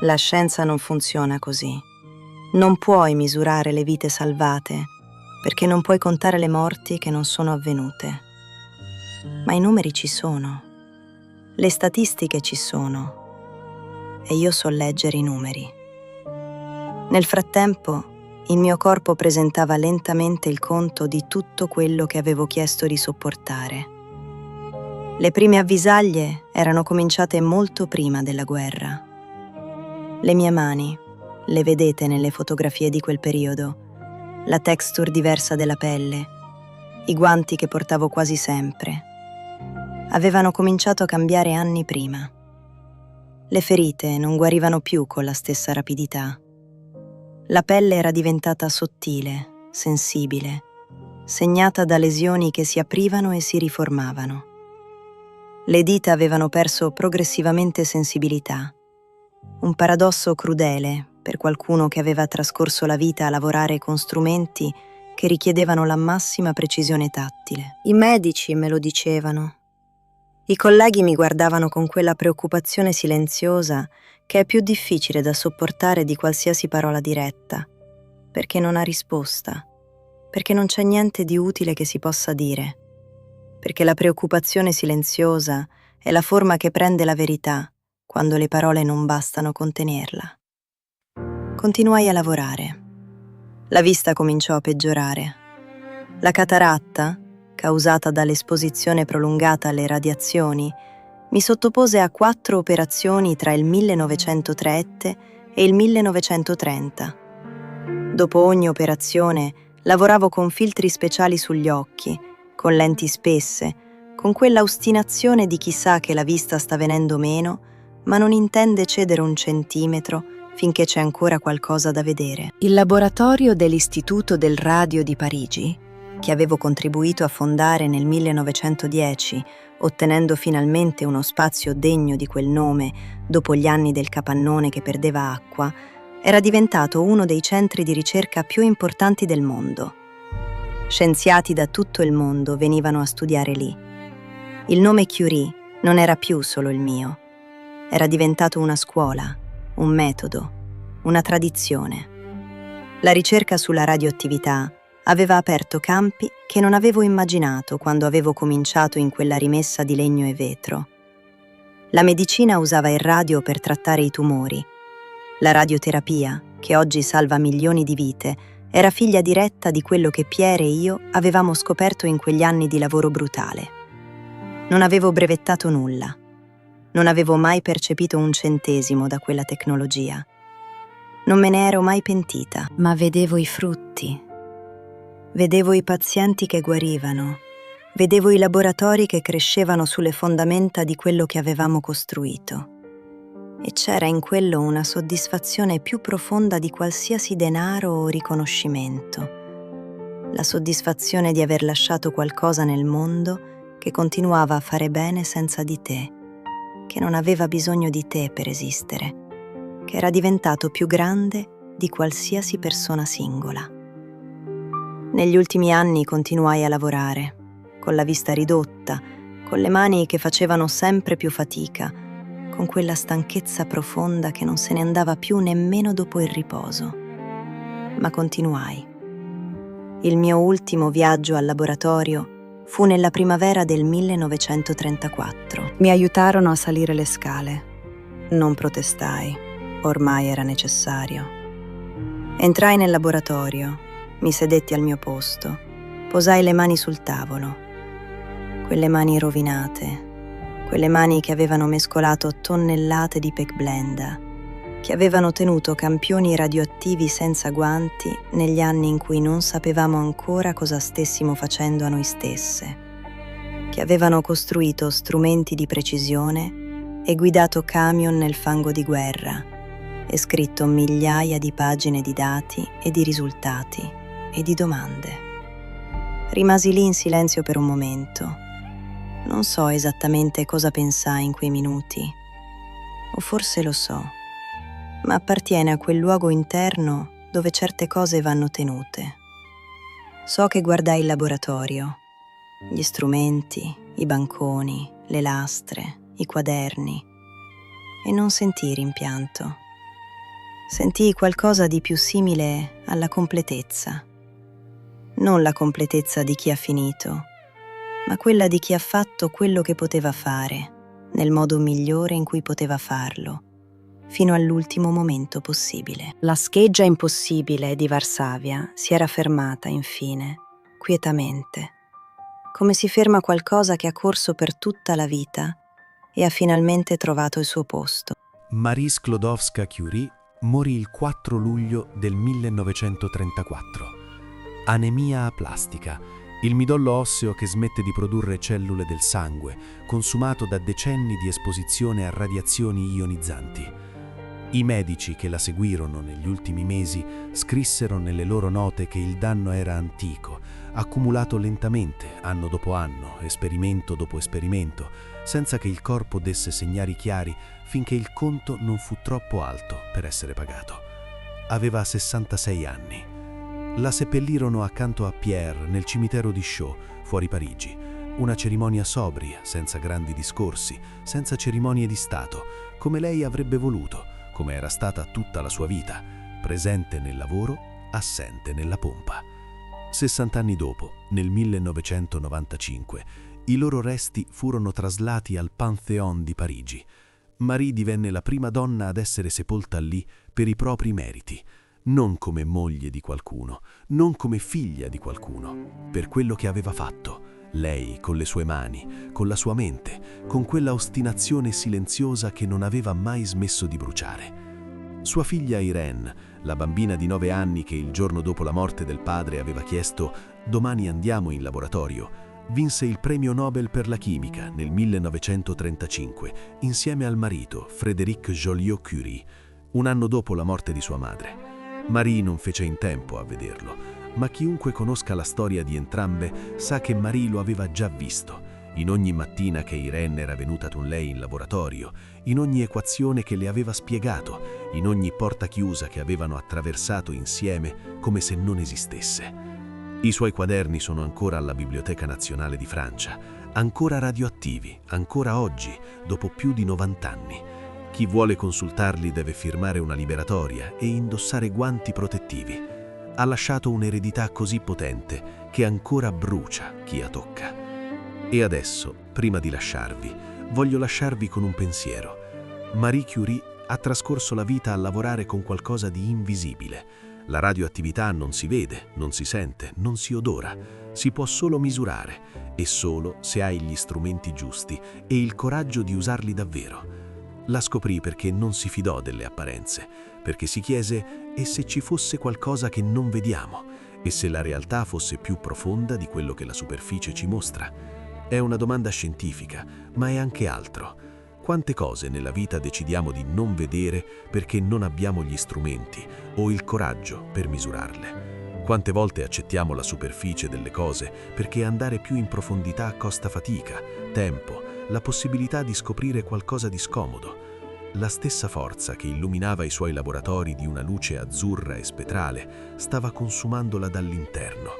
La scienza non funziona così. Non puoi misurare le vite salvate perché non puoi contare le morti che non sono avvenute. Ma i numeri ci sono. Le statistiche ci sono. E io so leggere i numeri. Nel frattempo, il mio corpo presentava lentamente il conto di tutto quello che avevo chiesto di sopportare. Le prime avvisaglie erano cominciate molto prima della guerra. Le mie mani, le vedete nelle fotografie di quel periodo, la texture diversa della pelle, i guanti che portavo quasi sempre, avevano cominciato a cambiare anni prima. Le ferite non guarivano più con la stessa rapidità. La pelle era diventata sottile, sensibile, segnata da lesioni che si aprivano e si riformavano. Le dita avevano perso progressivamente sensibilità. Un paradosso crudele per qualcuno che aveva trascorso la vita a lavorare con strumenti che richiedevano la massima precisione tattile. I medici me lo dicevano. I colleghi mi guardavano con quella preoccupazione silenziosa che è più difficile da sopportare di qualsiasi parola diretta, perché non ha risposta, perché non c'è niente di utile che si possa dire, perché la preoccupazione silenziosa è la forma che prende la verità quando le parole non bastano contenerla. Continuai a lavorare. La vista cominciò a peggiorare. La cataratta, causata dall'esposizione prolungata alle radiazioni, mi sottopose a 4 operazioni tra il 1907 e il 1930. Dopo ogni operazione lavoravo con filtri speciali sugli occhi, con lenti spesse, con quella ostinazione di chi sa che la vista sta venendo meno, ma non intende cedere un centimetro finché c'è ancora qualcosa da vedere. Il laboratorio dell'Istituto del Radio di Parigi, che avevo contribuito a fondare nel 1910, ottenendo finalmente uno spazio degno di quel nome dopo gli anni del capannone che perdeva acqua, era diventato uno dei centri di ricerca più importanti del mondo. Scienziati da tutto il mondo venivano a studiare lì. Il nome Curie non era più solo il mio. Era diventato una scuola, un metodo, una tradizione. La ricerca sulla radioattività aveva aperto campi che non avevo immaginato quando avevo cominciato in quella rimessa di legno e vetro. La medicina usava il radio per trattare i tumori. La radioterapia, che oggi salva milioni di vite, era figlia diretta di quello che Pierre e io avevamo scoperto in quegli anni di lavoro brutale. Non avevo brevettato nulla. Non avevo mai percepito un centesimo da quella tecnologia. Non me ne ero mai pentita, ma vedevo i frutti. Vedevo i pazienti che guarivano. Vedevo i laboratori che crescevano sulle fondamenta di quello che avevamo costruito. E c'era in quello una soddisfazione più profonda di qualsiasi denaro o riconoscimento. La soddisfazione di aver lasciato qualcosa nel mondo che continuava a fare bene senza di te, che non aveva bisogno di te per esistere, che era diventato più grande di qualsiasi persona singola. Negli ultimi anni continuai a lavorare, con la vista ridotta, con le mani che facevano sempre più fatica, con quella stanchezza profonda che non se ne andava più nemmeno dopo il riposo. Ma continuai. Il mio ultimo viaggio al laboratorio fu nella primavera del 1934. Mi aiutarono a salire le scale. Non protestai, ormai era necessario. Entrai nel laboratorio, mi sedetti al mio posto, posai le mani sul tavolo. Quelle mani rovinate, quelle mani che avevano mescolato tonnellate di pechblenda, che avevano tenuto campioni radioattivi senza guanti negli anni in cui non sapevamo ancora cosa stessimo facendo a noi stesse, che avevano costruito strumenti di precisione e guidato camion nel fango di guerra e scritto migliaia di pagine di dati e di risultati e di domande. Rimasi lì in silenzio per un momento. Non so esattamente cosa pensai in quei minuti, o forse lo so, ma appartiene a quel luogo interno dove certe cose vanno tenute. So che guardai il laboratorio, gli strumenti, i banconi, le lastre, i quaderni, e non sentii rimpianto. Sentii qualcosa di più simile alla completezza. Non la completezza di chi ha finito, ma quella di chi ha fatto quello che poteva fare, nel modo migliore in cui poteva farlo, fino all'ultimo momento possibile. La scheggia impossibile di Varsavia si era fermata, infine, quietamente, come si ferma qualcosa che ha corso per tutta la vita e ha finalmente trovato il suo posto. Marie Sklodowska-Curie morì il 4 luglio del 1934. Anemia aplastica, il midollo osseo che smette di produrre cellule del sangue, consumato da decenni di esposizione a radiazioni ionizzanti. I medici che la seguirono negli ultimi mesi scrissero nelle loro note che il danno era antico, accumulato lentamente, anno dopo anno, esperimento dopo esperimento, senza che il corpo desse segnali chiari finché il conto non fu troppo alto per essere pagato. Aveva 66 anni. La seppellirono accanto a Pierre nel cimitero di Chaux, fuori Parigi. Una cerimonia sobria, senza grandi discorsi, senza cerimonie di Stato, come lei avrebbe voluto, come era stata tutta la sua vita, presente nel lavoro, assente nella pompa. 60 anni dopo, nel 1995, i loro resti furono traslati al Panthéon di Parigi. Marie divenne la prima donna ad essere sepolta lì per i propri meriti, non come moglie di qualcuno, non come figlia di qualcuno, per quello che aveva fatto, lei con le sue mani, con la sua mente, con quella ostinazione silenziosa che non aveva mai smesso di bruciare. Sua figlia Irène, la bambina di 9 anni che il giorno dopo la morte del padre aveva chiesto «Domani andiamo in laboratorio», vinse il premio Nobel per la chimica nel 1935 insieme al marito Frédéric Joliot-Curie, un anno dopo la morte di sua madre. Marie non fece in tempo a vederlo, ma chiunque conosca la storia di entrambe sa che Marie lo aveva già visto, in ogni mattina che Irène era venuta con lei in laboratorio, in ogni equazione che le aveva spiegato, in ogni porta chiusa che avevano attraversato insieme come se non esistesse. I suoi quaderni sono ancora alla Biblioteca Nazionale di Francia, ancora radioattivi, ancora oggi, dopo più di 90 anni. Chi vuole consultarli deve firmare una liberatoria e indossare guanti protettivi. Ha lasciato un'eredità così potente che ancora brucia chi la tocca. E adesso, prima di lasciarvi, voglio lasciarvi con un pensiero. Marie Curie ha trascorso la vita a lavorare con qualcosa di invisibile. La radioattività non si vede, non si sente, non si odora, si può solo misurare, e solo se hai gli strumenti giusti e il coraggio di usarli davvero. La scoprì perché non si fidò delle apparenze, perché si chiese «e se ci fosse qualcosa che non vediamo? E se la realtà fosse più profonda di quello che la superficie ci mostra?» È una domanda scientifica, ma è anche altro. Quante cose nella vita decidiamo di non vedere perché non abbiamo gli strumenti o il coraggio per misurarle? Quante volte accettiamo la superficie delle cose perché andare più in profondità costa fatica, tempo, la possibilità di scoprire qualcosa di scomodo? La stessa forza che illuminava i suoi laboratori di una luce azzurra e spettrale stava consumandola dall'interno.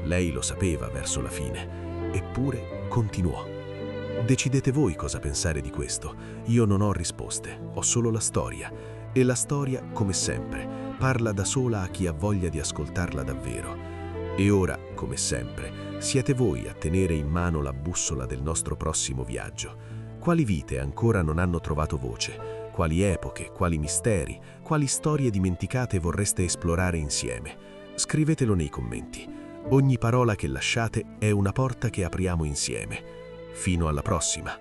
Lei lo sapeva verso la fine, eppure continuò. Decidete voi cosa pensare di questo. Io non ho risposte, ho solo la storia. E la storia, come sempre, parla da sola a chi ha voglia di ascoltarla davvero. E ora, come sempre, siete voi a tenere in mano la bussola del nostro prossimo viaggio. Quali vite ancora non hanno trovato voce? Quali epoche, quali misteri, quali storie dimenticate vorreste esplorare insieme? Scrivetelo nei commenti. Ogni parola che lasciate è una porta che apriamo insieme. Fino alla prossima!